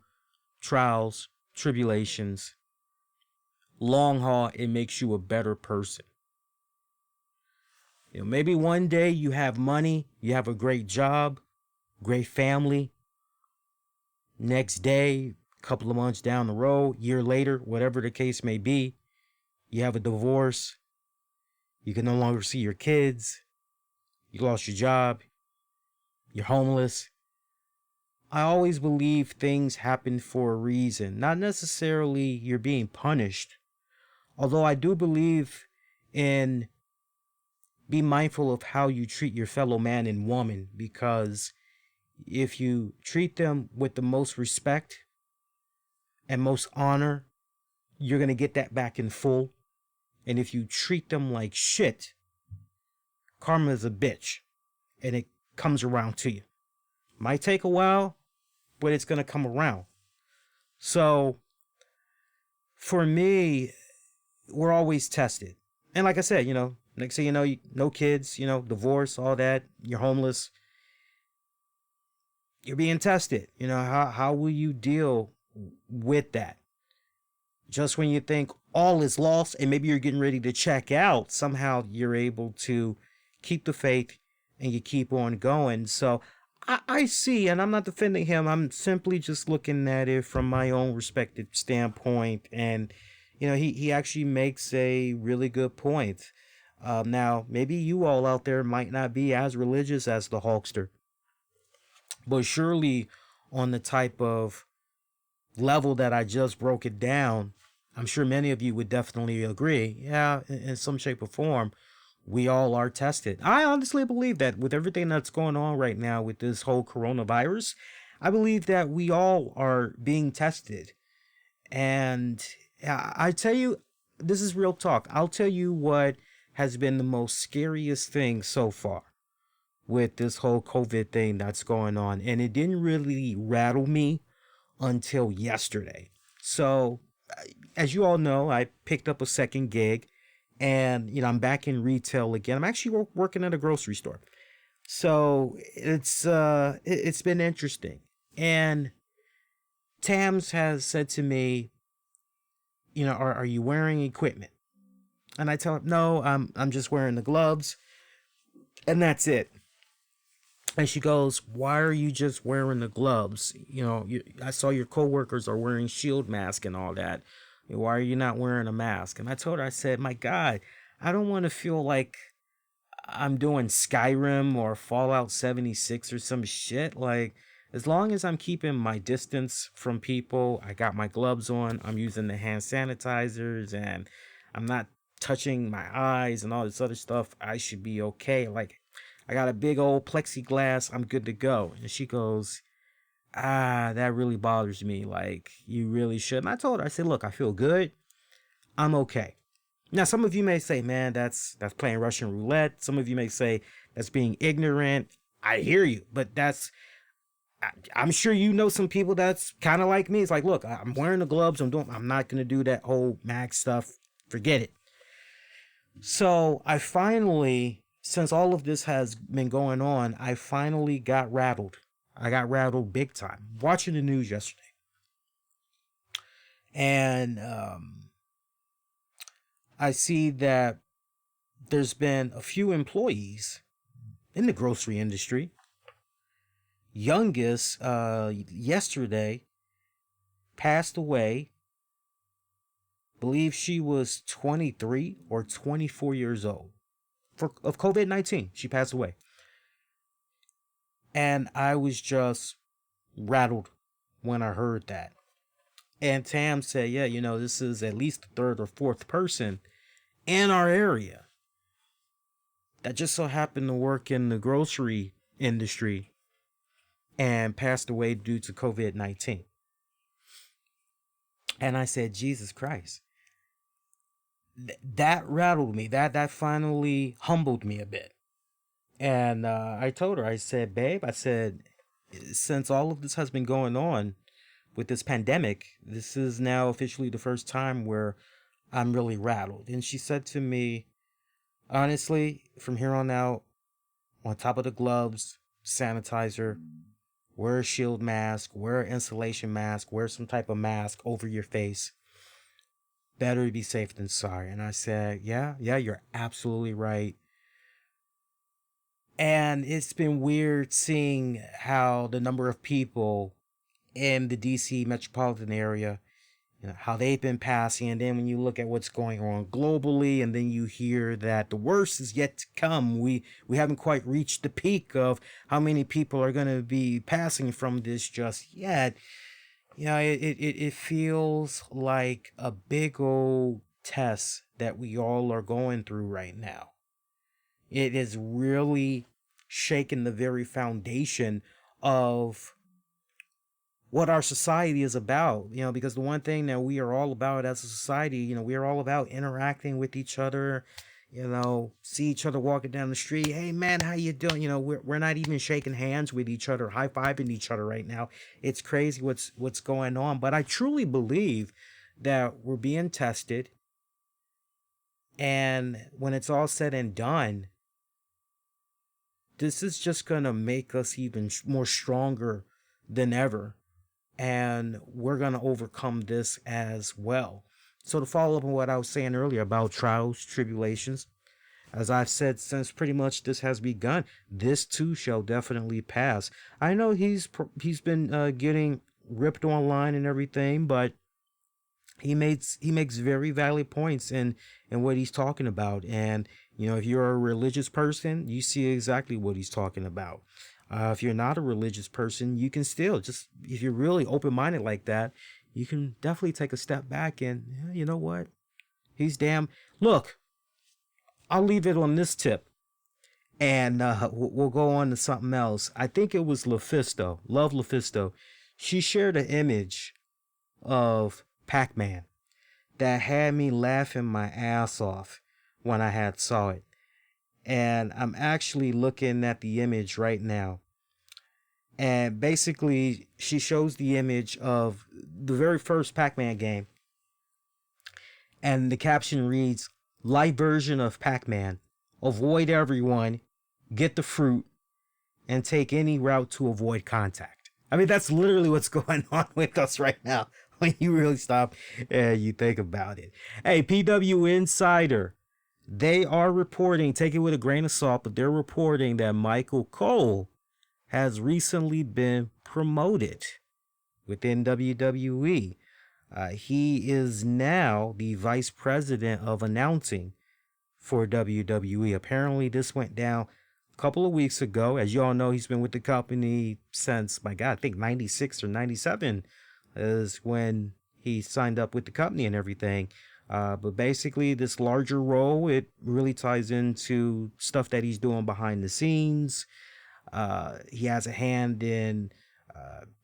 trials, tribulations, long haul, it makes you a better person. You know, maybe one day you have money, you have a great job, great family. Next day, couple of months down the road, year later, whatever the case may be, you have a divorce, you can no longer see your kids, you lost your job, you're homeless. I always believe things happen for a reason, not necessarily you're being punished, although I do believe in be mindful of how you treat your fellow man and woman, because if you treat them with the most respect and most honor, you're going to get that back in full. And if you treat them like shit, karma is a bitch, and it comes around to you. Might take a while, but it's going to come around. So for me, we're always tested. And like I said, you know, next thing you know, no kids, you know, divorce, all that, you're homeless. You're being tested. You know, how will you deal with that? Just when you think all is lost and maybe you're getting ready to check out, somehow you're able to keep the faith and you keep on going. So I see, and I'm not defending him. I'm simply just looking at it from my own respective standpoint. And, you know, he actually makes a really good point. Now, maybe you all out there might not be as religious as the Hawkster, but surely on the type of level that I just broke it down, I'm sure many of you would definitely agree. Yeah, in some shape or form, we all are tested. I honestly believe that with everything that's going on right now with this whole coronavirus, I believe that we all are being tested. And I tell you, this is real talk. I'll tell you what has been the most scariest thing so far with this whole COVID thing that's going on. And it didn't really rattle me until yesterday. So, as you all know, I picked up a second gig, and you know, I'm back in retail again. I'm actually working at a grocery store. So, it's been interesting. And Tams has said to me, are you wearing equipment? And I tell her, no, I'm just wearing the gloves, and that's it. And she goes, why are you just wearing the gloves? I saw your coworkers are wearing shield mask and all that. Why are you not wearing a mask? And I told her, I said, my God, I don't want to feel like I'm doing Skyrim or Fallout 76 or some shit. Like, as long as I'm keeping my distance from people, I got my gloves on, I'm using the hand sanitizers, and I'm not touching my eyes and all this other stuff, I should be okay. Like, I got a big old plexiglass, I'm good to go. And she goes, that really bothers me. Like, you really should. And I told her, I said, look, I feel good. I'm okay. Now, some of you may say, man, that's playing Russian roulette. Some of you may say that's being ignorant. I hear you, but I'm sure you know some people that's kind of like me. It's like, look, I'm wearing the gloves. I'm not going to do that whole mag stuff. Forget it. So I finally, since all of this has been going on, I finally got rattled. I got rattled big time watching the news yesterday. And I see that there's been a few employees in the grocery industry. Youngest yesterday passed away. Believe she was 23 or 24 years old of COVID-19. She passed away. And I was just rattled when I heard that. And Tam said, yeah, this is at least the third or fourth person in our area that just so happened to work in the grocery industry and passed away due to COVID-19. And I said, Jesus Christ. That rattled me. That finally humbled me a bit. And I told her, I said, babe, I said, since all of this has been going on with this pandemic, this is now officially the first time where I'm really rattled. And she said to me, honestly, from here on out, on top of the gloves, sanitizer, wear a shield mask, wear an insulation mask, wear some type of mask over your face. Better be safe than sorry. And I said, yeah, you're absolutely right. And it's been weird seeing how the number of people in the DC metropolitan area, how they've been passing. And then when you look at what's going on globally, and then you hear that the worst is yet to come. We haven't quite reached the peak of how many people are going to be passing from this just yet. It feels like a big old test that we all are going through right now. It is really shaken the very foundation of what our society is about, because the one thing that we are all about as a society, we are all about interacting with each other, see each other walking down the street. Hey man, how you doing? We're not even shaking hands with each other, high-fiving each other right now. It's crazy what's going on. But I truly believe that we're being tested. And when it's all said and done, this is just going to make us even more stronger than ever. And we're going to overcome this as well. So to follow up on what I was saying earlier about trials, tribulations, as I've said since pretty much this has begun, this too shall definitely pass. I know he's been getting ripped online and everything, but he makes very valid points in what he's talking about. And if you're a religious person, you see exactly what he's talking about. If you're not a religious person, you can still just, if you're really open-minded like that, you can definitely take a step back and, you know what? Look, I'll leave it on this tip, and we'll go on to something else. I think it was Lufisto, Love Lufisto. She shared an image of Pac-Man that had me laughing my ass off when I had saw it. And I'm actually looking at the image right now. And basically, she shows the image of the very first Pac-Man game. And the caption reads, live version of Pac-Man. Avoid everyone, get the fruit, and take any route to avoid contact. I mean, that's literally what's going on with us right now when you really stop and you think about it. Hey, PW Insider, they are reporting, take it with a grain of salt, but they're reporting that Michael Cole has recently been promoted within WWE. He is now the vice president of announcing for WWE. Apparently, this went down a couple of weeks ago. As you all know, he's been with the company since, my God, I think 96 or 97 is when he signed up with the company and everything. But basically, this larger role, it really ties into stuff that he's doing behind the scenes. He has a hand in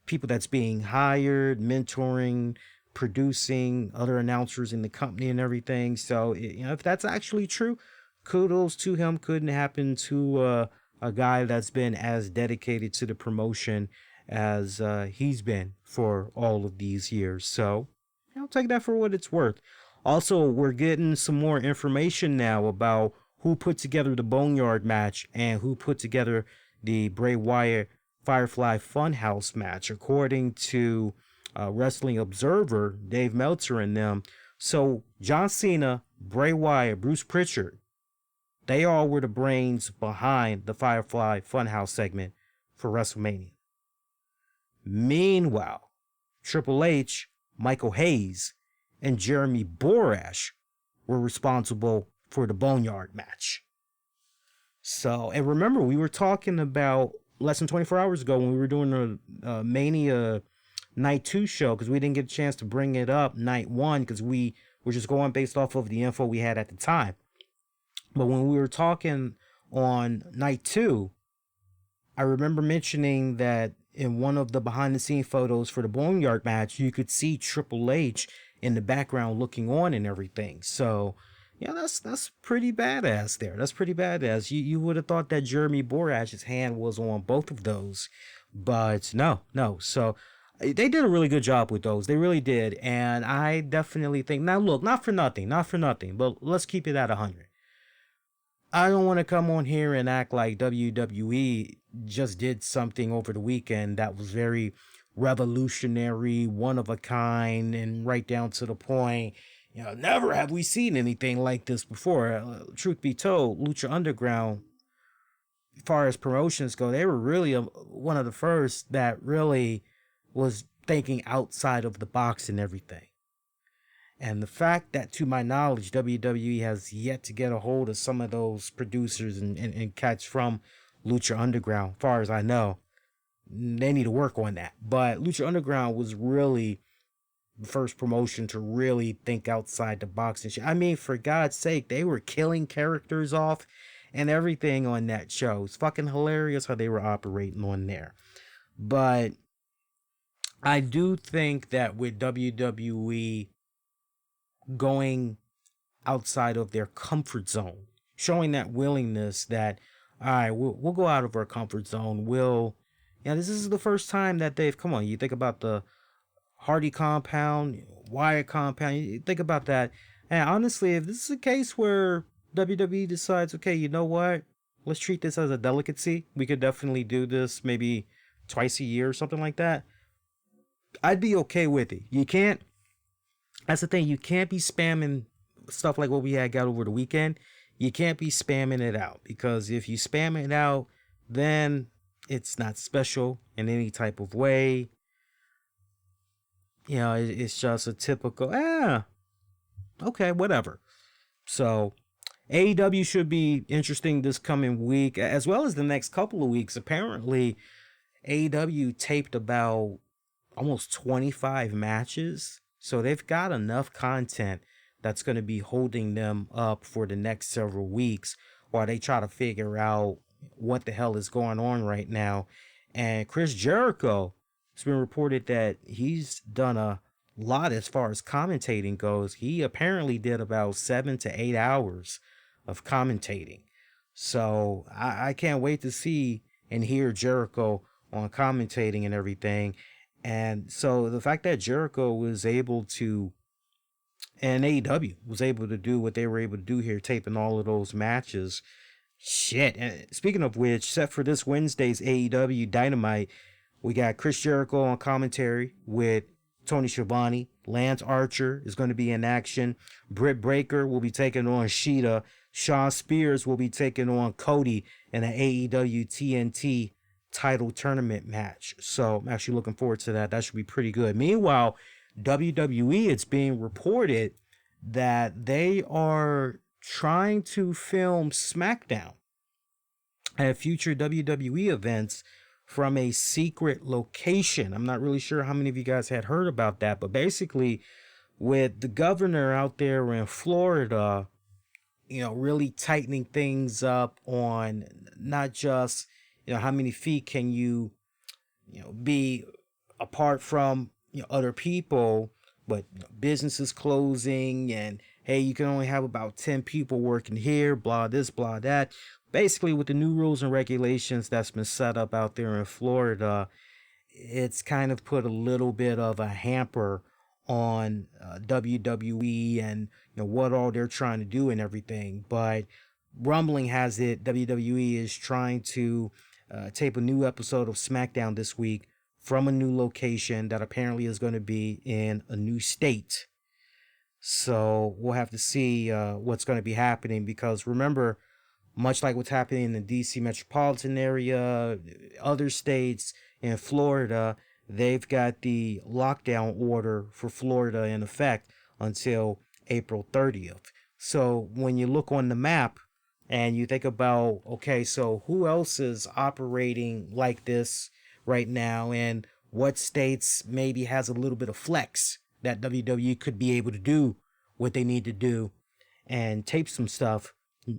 people that's being hired, mentoring, producing other announcers in the company and everything. So, if that's actually true, kudos to him. Couldn't happen to a guy that's been as dedicated to the promotion as he's been for all of these years. So, I'll take that for what it's worth. Also, we're getting some more information now about who put together the Boneyard match and who put together the Bray Wyatt Firefly Funhouse match, according to Wrestling Observer, Dave Meltzer and them. So John Cena, Bray Wyatt, Bruce Pritchard, they all were the brains behind the Firefly Funhouse segment for WrestleMania. Meanwhile, Triple H, Michael Hayes, and Jeremy Borash were responsible for the Boneyard match. So, and remember, we were talking about less than 24 hours ago when we were doing the Mania Night 2 show, because we didn't get a chance to bring it up Night 1 because we were just going based off of the info we had at the time. But when we were talking on Night 2, I remember mentioning that in one of the behind the scene photos for the Boneyard match, you could see Triple H in the background looking on and everything. So, yeah, that's pretty badass there. That's pretty badass. You would have thought that Jeremy Borash's hand was on both of those, but no. So they did a really good job with those. They really did. And I definitely think, now look, not for nothing, but let's keep it at 100. I don't want to come on here and act like WWE just did something over the weekend that was very revolutionary, one of a kind, and right down to the point. Never have we seen anything like this before. Truth be told, Lucha Underground, as far as promotions go, they were really one of the first that really was thinking outside of the box and everything. And the fact that, to my knowledge, WWE has yet to get a hold of some of those producers and cats from Lucha Underground, as far as I know, they need to work on that. But Lucha Underground was really the first promotion to really think outside the box and shit. I mean, for God's sake, they were killing characters off and everything on that show. It's fucking hilarious how they were operating on there. But I do think that with WWE going outside of their comfort zone, showing that willingness that, all right, we'll go out of our comfort zone. This is the first time that come on, you think about the Hardy compound, Wyatt compound, you think about that. And honestly, if this is a case where WWE decides, okay, you know what, let's treat this as a delicacy, we could definitely do this maybe twice a year or something like that, I'd be okay with it. That's the thing, you can't be spamming stuff like what we got over the weekend. You can't be spamming it out, because if you spam it out, then it's not special in any type of way. It's just a typical, okay, whatever. So AEW should be interesting this coming week, as well as the next couple of weeks. Apparently, AEW taped about almost 25 matches. So they've got enough content that's going to be holding them up for the next several weeks while they try to figure out what the hell is going on right now. And Chris Jericho, it's been reported that he's done a lot as far as commentating goes. He apparently did about 7 to 8 hours of commentating. So I can't wait to see and hear Jericho on commentating and everything. And so the fact that Jericho was able to, and AEW was able to do what they were able to do here, taping all of those matches, shit. And speaking of which, set for this Wednesday's AEW Dynamite, We got Chris Jericho on commentary with Tony Schiavone. Lance Archer is going to be in action. Britt Baker will be taking on Sheeta. Shawn Spears will be taking on Cody in an AEW TNT title tournament match. So I'm actually looking forward to that. That should be pretty good. Meanwhile, WWE, it's being reported that they are trying to film SmackDown and future WWE events from a secret location. I'm not really sure how many of you guys had heard about that, but basically, with the governor out there in Florida, really tightening things up on not just, how many feet can you, be apart from, other people, but businesses closing and, hey, you can only have about 10 people working here, blah this, blah that. Basically, with the new rules and regulations that's been set up out there in Florida, it's kind of put a little bit of a hamper on WWE and what all they're trying to do and everything. But rumbling has it WWE is trying to tape a new episode of SmackDown this week from a new location that apparently is going to be in a new state. So we'll have to see what's going to be happening, because remember, much like what's happening in the DC metropolitan area, other states, in Florida, they've got the lockdown order for Florida in effect until April 30th. So when you look on the map and you think about, okay, so who else is operating like this right now, and what states maybe has a little bit of flex that WWE could be able to do what they need to do and tape some stuff.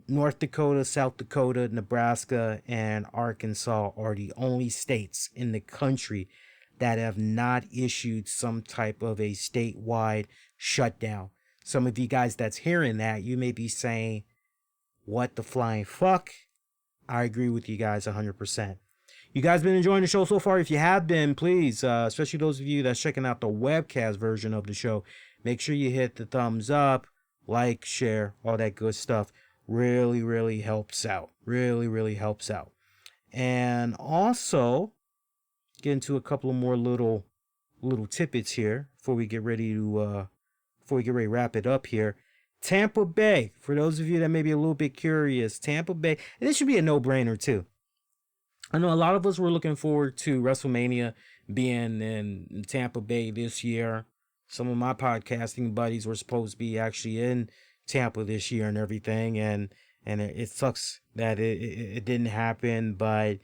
North Dakota, South Dakota, Nebraska, and Arkansas are the only states in the country that have not issued some type of a statewide shutdown. Some of you guys that's hearing that, you may be saying, what the flying fuck? I agree with you guys 100%. You guys been enjoying the show so far? If you have been, please, especially those of you that's checking out the webcast version of the show, make sure you hit the thumbs up, like, share, all that good stuff. Really helps out. Really helps out. And also, get into a couple of more little tidbits here before we get ready to wrap it up here. Tampa Bay, for those of you that may be a little bit curious, Tampa Bay, and this should be a no-brainer too. I know a lot of us were looking forward to WrestleMania being in Tampa Bay this year. Some of my podcasting buddies were supposed to be actually in Tampa this year and everything, and it sucks that it didn't happen. But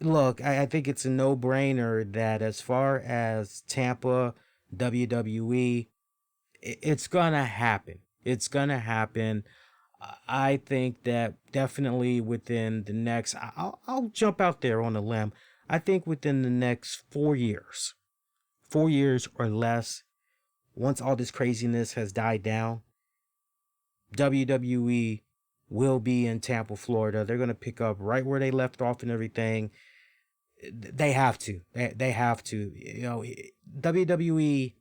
look, I think it's a no-brainer that as far as Tampa, WWE, it's gonna happen. It's gonna happen. I think that definitely within the next, I'll jump out there on a limb. I think within the next 4 years or less, once all this craziness has died down, WWE will be in Tampa, Florida. They're going to pick up right where they left off and everything. They have to. They have to. WWE,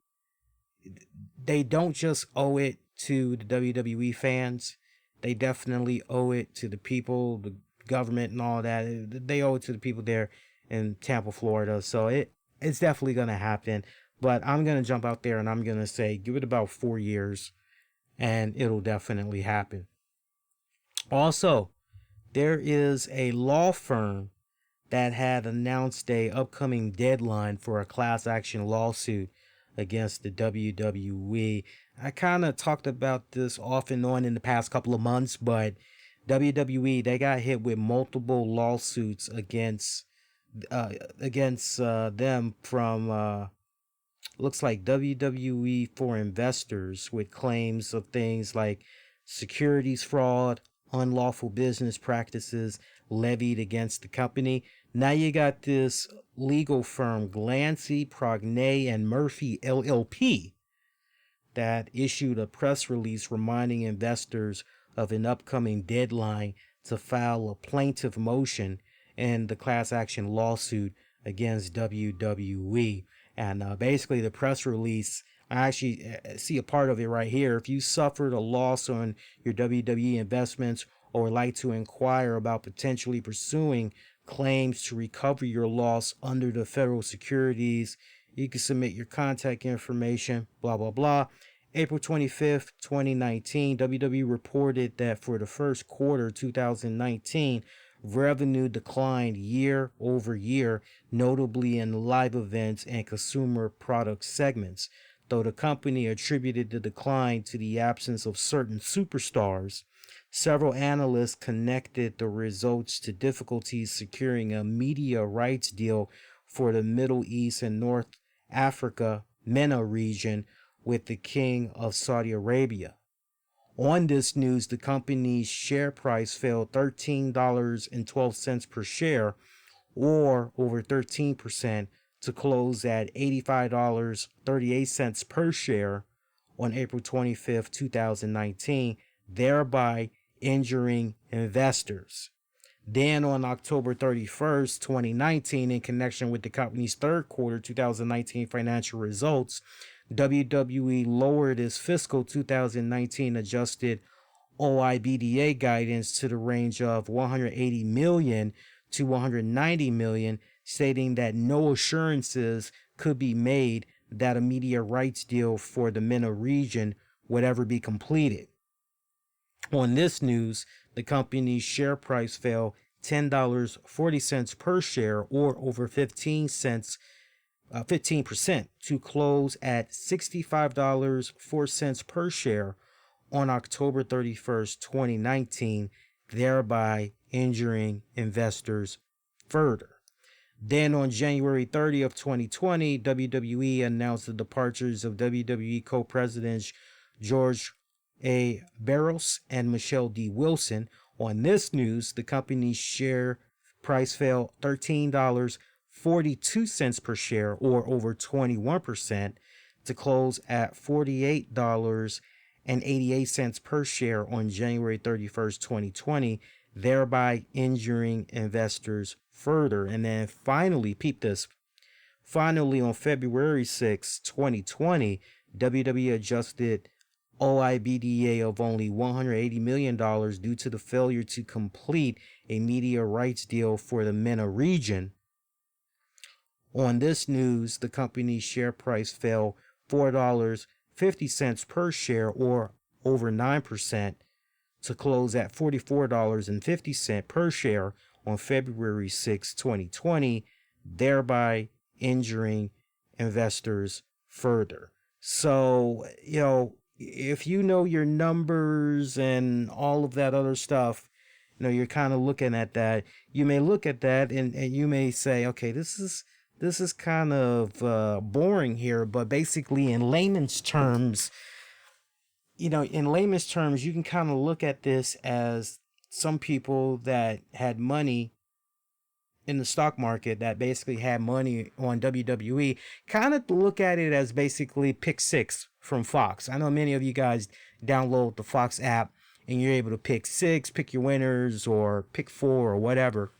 they don't just owe it to the WWE fans. They definitely owe it to the people, the government and all that. They owe it to the people there in Tampa, Florida. So it's definitely going to happen. But I'm going to jump out there and I'm going to say, give it about 4 years and it'll definitely happen. Also, there is a law firm that had announced a upcoming deadline for a class action lawsuit against the WWE. I kind of talked about this off and on in the past couple of months, but WWE, they got hit with multiple lawsuits against them from looks like WWE for investors, with claims of things like securities fraud, unlawful business practices levied against the company. Now you got this legal firm, Glancy, Prognay, and Murphy LLP, that issued a press release reminding investors of an upcoming deadline to file a plaintiff motion in the class action lawsuit against WWE. And basically the press release, I actually see a part of it right here. If you suffered a loss on your WWE investments or would like to inquire about potentially pursuing claims to recover your loss under the federal securities. You can submit your contact information, blah, blah, blah. April 25th, 2019, WWE reported that for the first quarter 2019, revenue declined year over year, notably in live events and consumer product segments, though the company attributed the decline to the absence of certain superstars. Several analysts connected the results to difficulties securing a media rights deal for the Middle East and North Africa MENA region with the King of Saudi Arabia. On this news, the company's share price fell $13.12 per share, or over 13%, to close at $85.38 per share on April 25th, 2019, thereby injuring investors. Then on October 31st, 2019, in connection with the company's third quarter 2019 financial results, WWE lowered its fiscal 2019 adjusted OIBDA guidance to the range of $180 million to $190 million, stating that no assurances could be made that a media rights deal for the MENA region would ever be completed. On this news, the company's share price fell $10.40 per share, or over 15% to close at $65.04 per share on October 31st, 2019, thereby injuring investors further. Then on January 30th, 2020, WWE announced the departures of WWE co-presidents George A. Barros and Michelle D. Wilson. On this news, the company's share price fell $13.42 per share, or over 21%, to close at $48.88 per share on January 31st, 2020, thereby injuring investors further. And then finally, peep this, finally on February 6, 2020, WWE adjusted OIBDA of only $180 million due to the failure to complete a media rights deal for the MENA region. On this news, the company's share price fell $4.50 per share, or over 9%, to close at $44.50 per share on February 6, 2020, thereby injuring investors further. So, if you know your numbers and all of that other stuff, you're kind of looking at that. You may look at that and you may say, okay, this is kind of boring here. But basically, in layman's terms, you can kind of look at this as some people that had money in the stock market, that basically had money on WWE, kind of look at it as basically pick six from Fox. I know many of you guys download the Fox app and you're able to pick six, pick your winners, or pick four or whatever.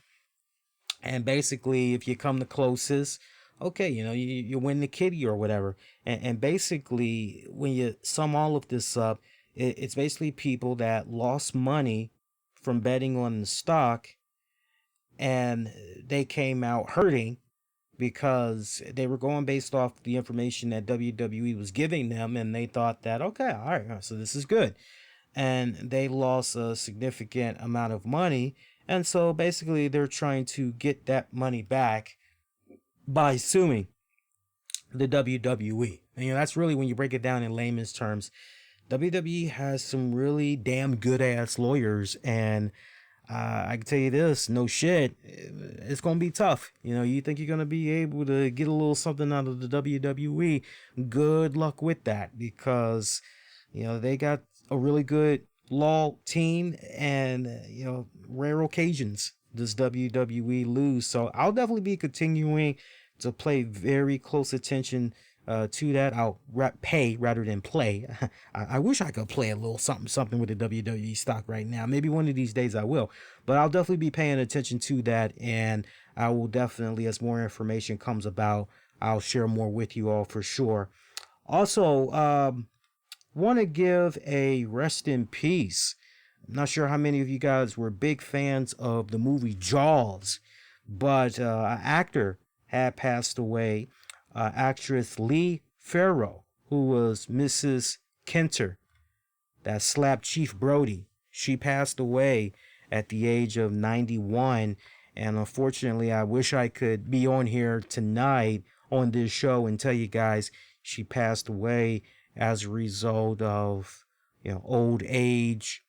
And basically, if you come the closest, okay, you win the kitty or whatever. And basically, when you sum all of this up, it's basically people that lost money from betting on the stock, and they came out hurting because they were going based off the information that WWE was giving them, and they thought that, okay, all right, so this is good. And they lost a significant amount of money, and so basically they're trying to get that money back by suing the WWE. And that's really, when you break it down in layman's terms, WWE has some really damn good ass lawyers, and I can tell you this, no shit, it's going to be tough. You think you're going to be able to get a little something out of the WWE, good luck with that, because, they got a really good law team, and, rare occasions does WWE lose. So I'll definitely be continuing to pay very close attention to that. I'll pay rather than play. I wish I could play a little something with the WWE stock right now. Maybe one of these days I will, but I'll definitely be paying attention to that, and I will definitely, as more information comes about, I'll share more with you all for sure. Also, want to give a rest in peace. I'm not sure how many of you guys were big fans of the movie Jaws, but an actor had passed away. Actress Lee Farrow, who was Mrs. Kenter, that slapped Chief Brody. She passed away at the age of 91. And unfortunately, I wish I could be on here tonight on this show and tell you guys she passed away as a result of, old age,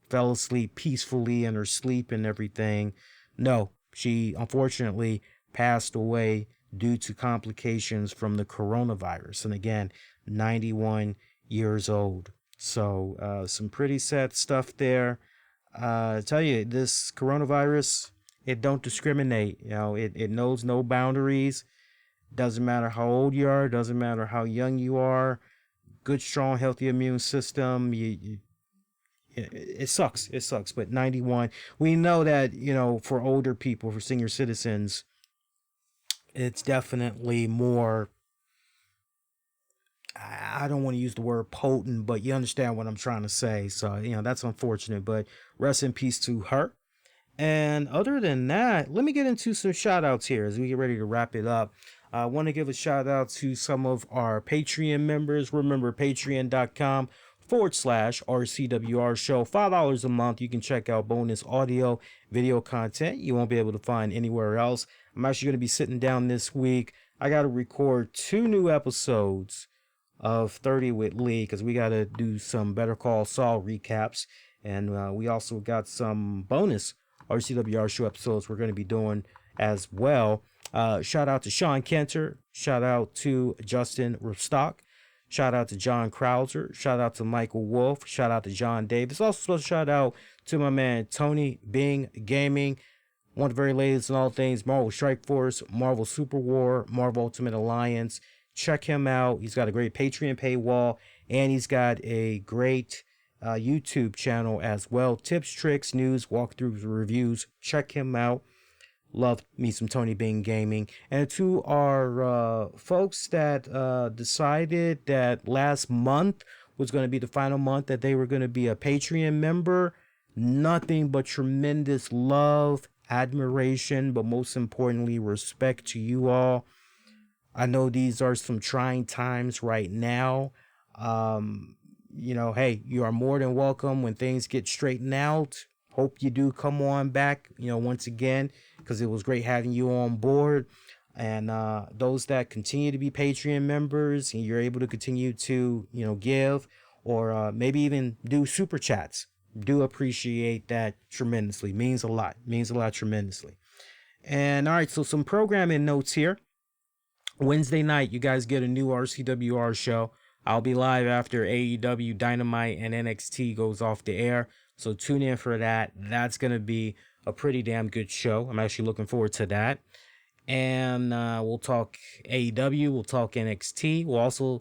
fell asleep peacefully in her sleep and everything. No, she unfortunately passed away due to complications from the coronavirus. And again, 91 years old. So some pretty sad stuff there. I tell you, this coronavirus, it don't discriminate. It knows no boundaries. Doesn't matter how old you are. Doesn't matter how young you are. Good, strong, healthy immune system. It sucks. It sucks. But 91, we know that, for older people, for senior citizens, it's definitely more, I don't want to use the word potent, but you understand what I'm trying to say. So, that's unfortunate, but rest in peace to her. And other than that, let me get into some shout outs here as we get ready to wrap it up. I want to give a shout out to some of our Patreon members. Remember, patreon.com/RCWR Show. $5 a month. You can check out bonus audio, video content you won't be able to find anywhere else. I'm actually going to be sitting down this week. I got to record 2 new episodes of 30 with Lee because we got to do some Better Call Saul recaps. And we also got some bonus RCWR Show episodes we're going to be doing as well. Shout out to Sean Kenter. Shout out to Justin Rustock. Shout out to John Krauser. Shout out to Michael Wolf. Shout out to John Davis. Also a shout out to my man Tony Bing Gaming. One of the very latest in all things Marvel Strike Force, Marvel Super War, Marvel Ultimate Alliance. Check him out. He's got a great Patreon paywall, and he's got a great YouTube channel as well. Tips, tricks, news, walkthroughs, reviews. Check him out. Love me some Tony Bing Gaming. And to our folks that decided that last month was going to be the final month that they were going to be a Patreon member, nothing but tremendous love, admiration, but most importantly, respect to you all. I know these are some trying times right now. Hey, you are more than welcome when things get straightened out. Hope you do come on back, once again, because it was great having you on board. And those that continue to be Patreon members and you're able to continue to, give or maybe even do super chats. Do appreciate that tremendously. Means a lot tremendously. And all right, so some programming notes here. Wednesday night, you guys get a new RCWR show. I'll be live after AEW Dynamite and NXT goes off the air. So tune in for that. That's going to be a pretty damn good show. I'm actually looking forward to that. And we'll talk AEW. We'll talk NXT. We'll also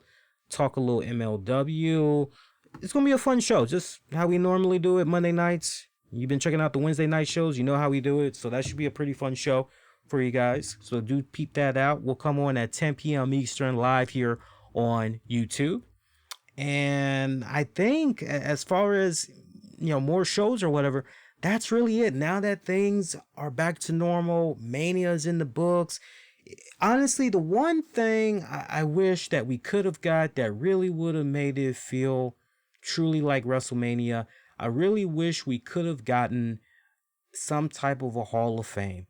talk a little MLW. It's going to be a fun show. Just how we normally do it Monday nights. You've been checking out the Wednesday night shows. You know how we do it. So that should be a pretty fun show for you guys. So do peep that out. We'll come on at 10 p.m. Eastern live here on YouTube. And I think as far as, more shows or whatever, that's really it. Now that things are back to normal, Mania's in the books. Honestly, the one thing I wish that we could have got that really would have made it feel truly like WrestleMania, I really wish we could have gotten some type of a Hall of Fame.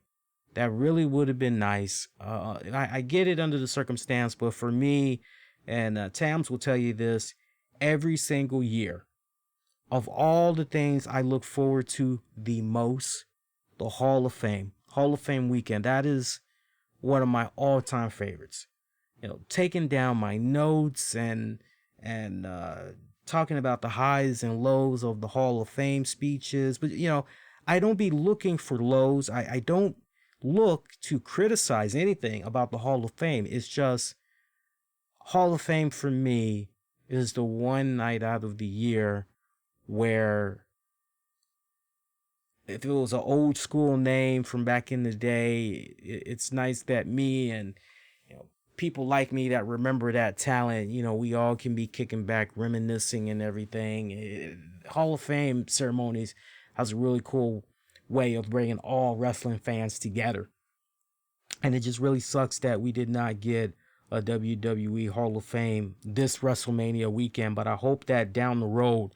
That really would have been nice. I get it under the circumstance, but for me, and Tams will tell you this, every single year, of all the things I look forward to the most, the Hall of Fame weekend, that is one of my all-time favorites. Taking down my notes and talking about the highs and lows of the Hall of Fame speeches. But, I don't be looking for lows. I don't look to criticize anything about the Hall of Fame. It's just Hall of Fame for me is the one night out of the year where if it was an old school name from back in the day, it's nice that me and people like me that remember that talent, we all can be kicking back, reminiscing and everything. Hall of Fame ceremonies has a really cool way of bringing all wrestling fans together. And it just really sucks that we did not get a WWE Hall of Fame this WrestleMania weekend, but I hope that down the road,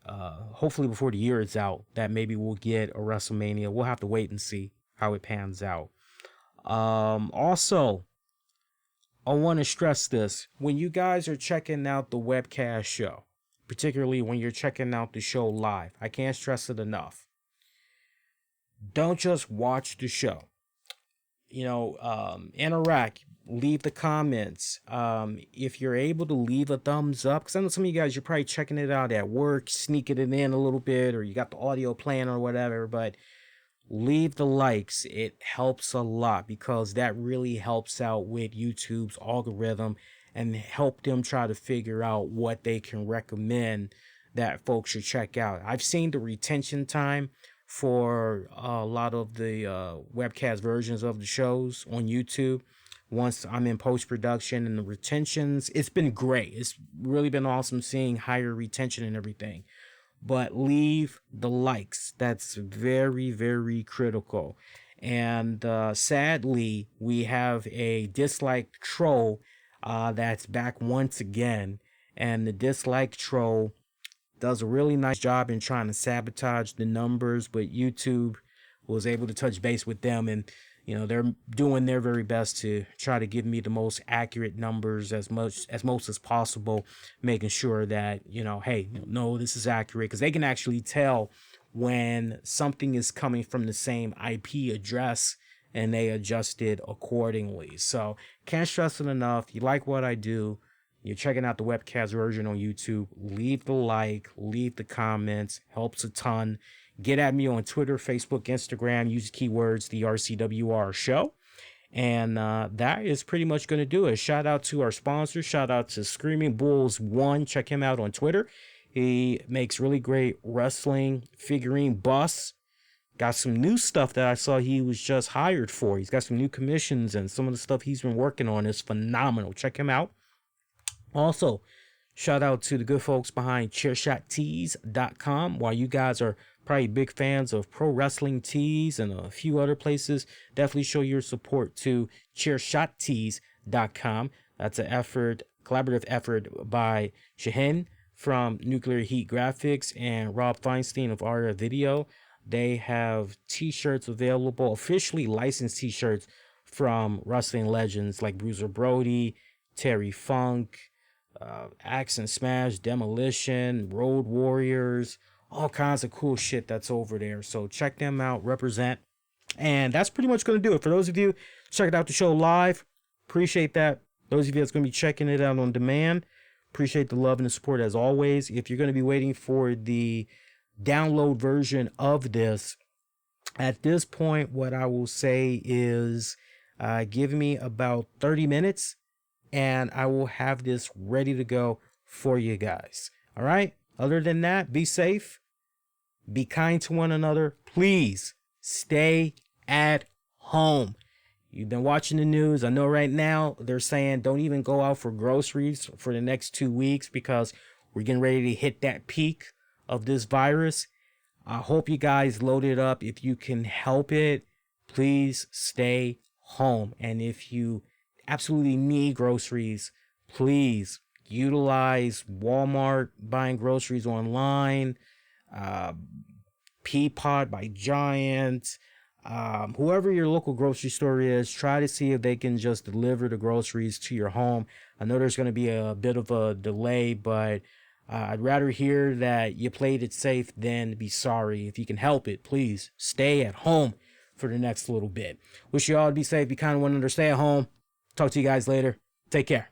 hopefully before the year is out, that maybe we'll get a WrestleMania. We'll have to wait and see how it pans out. Also, I want to stress this. When you guys are checking out the webcast show, particularly when you're checking out the show live, I can't stress it enough. Don't just watch the show. Interact, leave the comments. If you're able to leave a thumbs up, because I know some of you guys, you're probably checking it out at work, sneaking it in a little bit, or you got the audio playing or whatever, but leave the likes. It helps a lot because that really helps out with YouTube's algorithm and help them try to figure out what they can recommend that folks should check out. I've seen the retention time for a lot of the webcast versions of the shows on YouTube. Once I'm in post-production, and the retentions, it's been great. It's really been awesome seeing higher retention and everything. But leave the likes. That's very, very critical. And sadly, we have a dislike troll that's back once again. And the dislike troll does a really nice job in trying to sabotage the numbers, but YouTube was able to touch base with them, and they're doing their very best to try to give me the most accurate numbers as much as possible, making sure that hey, no, this is accurate, because they can actually tell when something is coming from the same IP address, and they adjust it accordingly. So can't stress it enough. You like what I do, you're checking out the webcast version on YouTube, leave the like, leave the comments, helps a ton. Get at me on Twitter, Facebook, Instagram, use keywords, the RCWR Show. And that is pretty much going to do it. Shout out to our sponsor. Shout out to Screaming Bulls 1. Check him out on Twitter. He makes really great wrestling figurine busts. Got some new stuff that I saw he was just hired for. He's got some new commissions, and some of the stuff he's been working on is phenomenal. Check him out. Also, shout out to the good folks behind chairshottees.com. While you guys are probably big fans of Pro Wrestling Tees and a few other places, definitely show your support to chairshottees.com. That's an collaborative effort by Shahin from Nuclear Heat Graphics and Rob Feinstein of Aria Video. They have t-shirts available, officially licensed t-shirts from wrestling legends like Bruiser Brody, Terry Funk, Axe and Smash, Demolition, Road Warriors, all kinds of cool shit that's over there. So check them out, represent. And that's pretty much going to do it. For those of you checking out the show live, appreciate that. Those of you that's going to be checking it out on demand, appreciate the love and the support as always. If you're going to be waiting for the download version of this, at this point, what I will say is give me about 30 minutes. And I will have this ready to go for you guys. All right? Other than that, be safe. Be kind to one another. Please stay at home. You've been watching the news. I know right now they're saying don't even go out for groceries for the next 2 weeks because we're getting ready to hit that peak of this virus. I hope you guys load it up. If you can help it, please stay home. And if you absolutely need groceries, please utilize Walmart, buying groceries online, Peapod by Giant, whoever your local grocery store is. Try to see if they can just deliver the groceries to your home. I know there's going to be a bit of a delay, but I'd rather hear that you played it safe than be sorry. If you can help it, please stay at home for the next little bit. Wish you all to be safe, be kind to one another, stay at home. Talk to you guys later. Take care.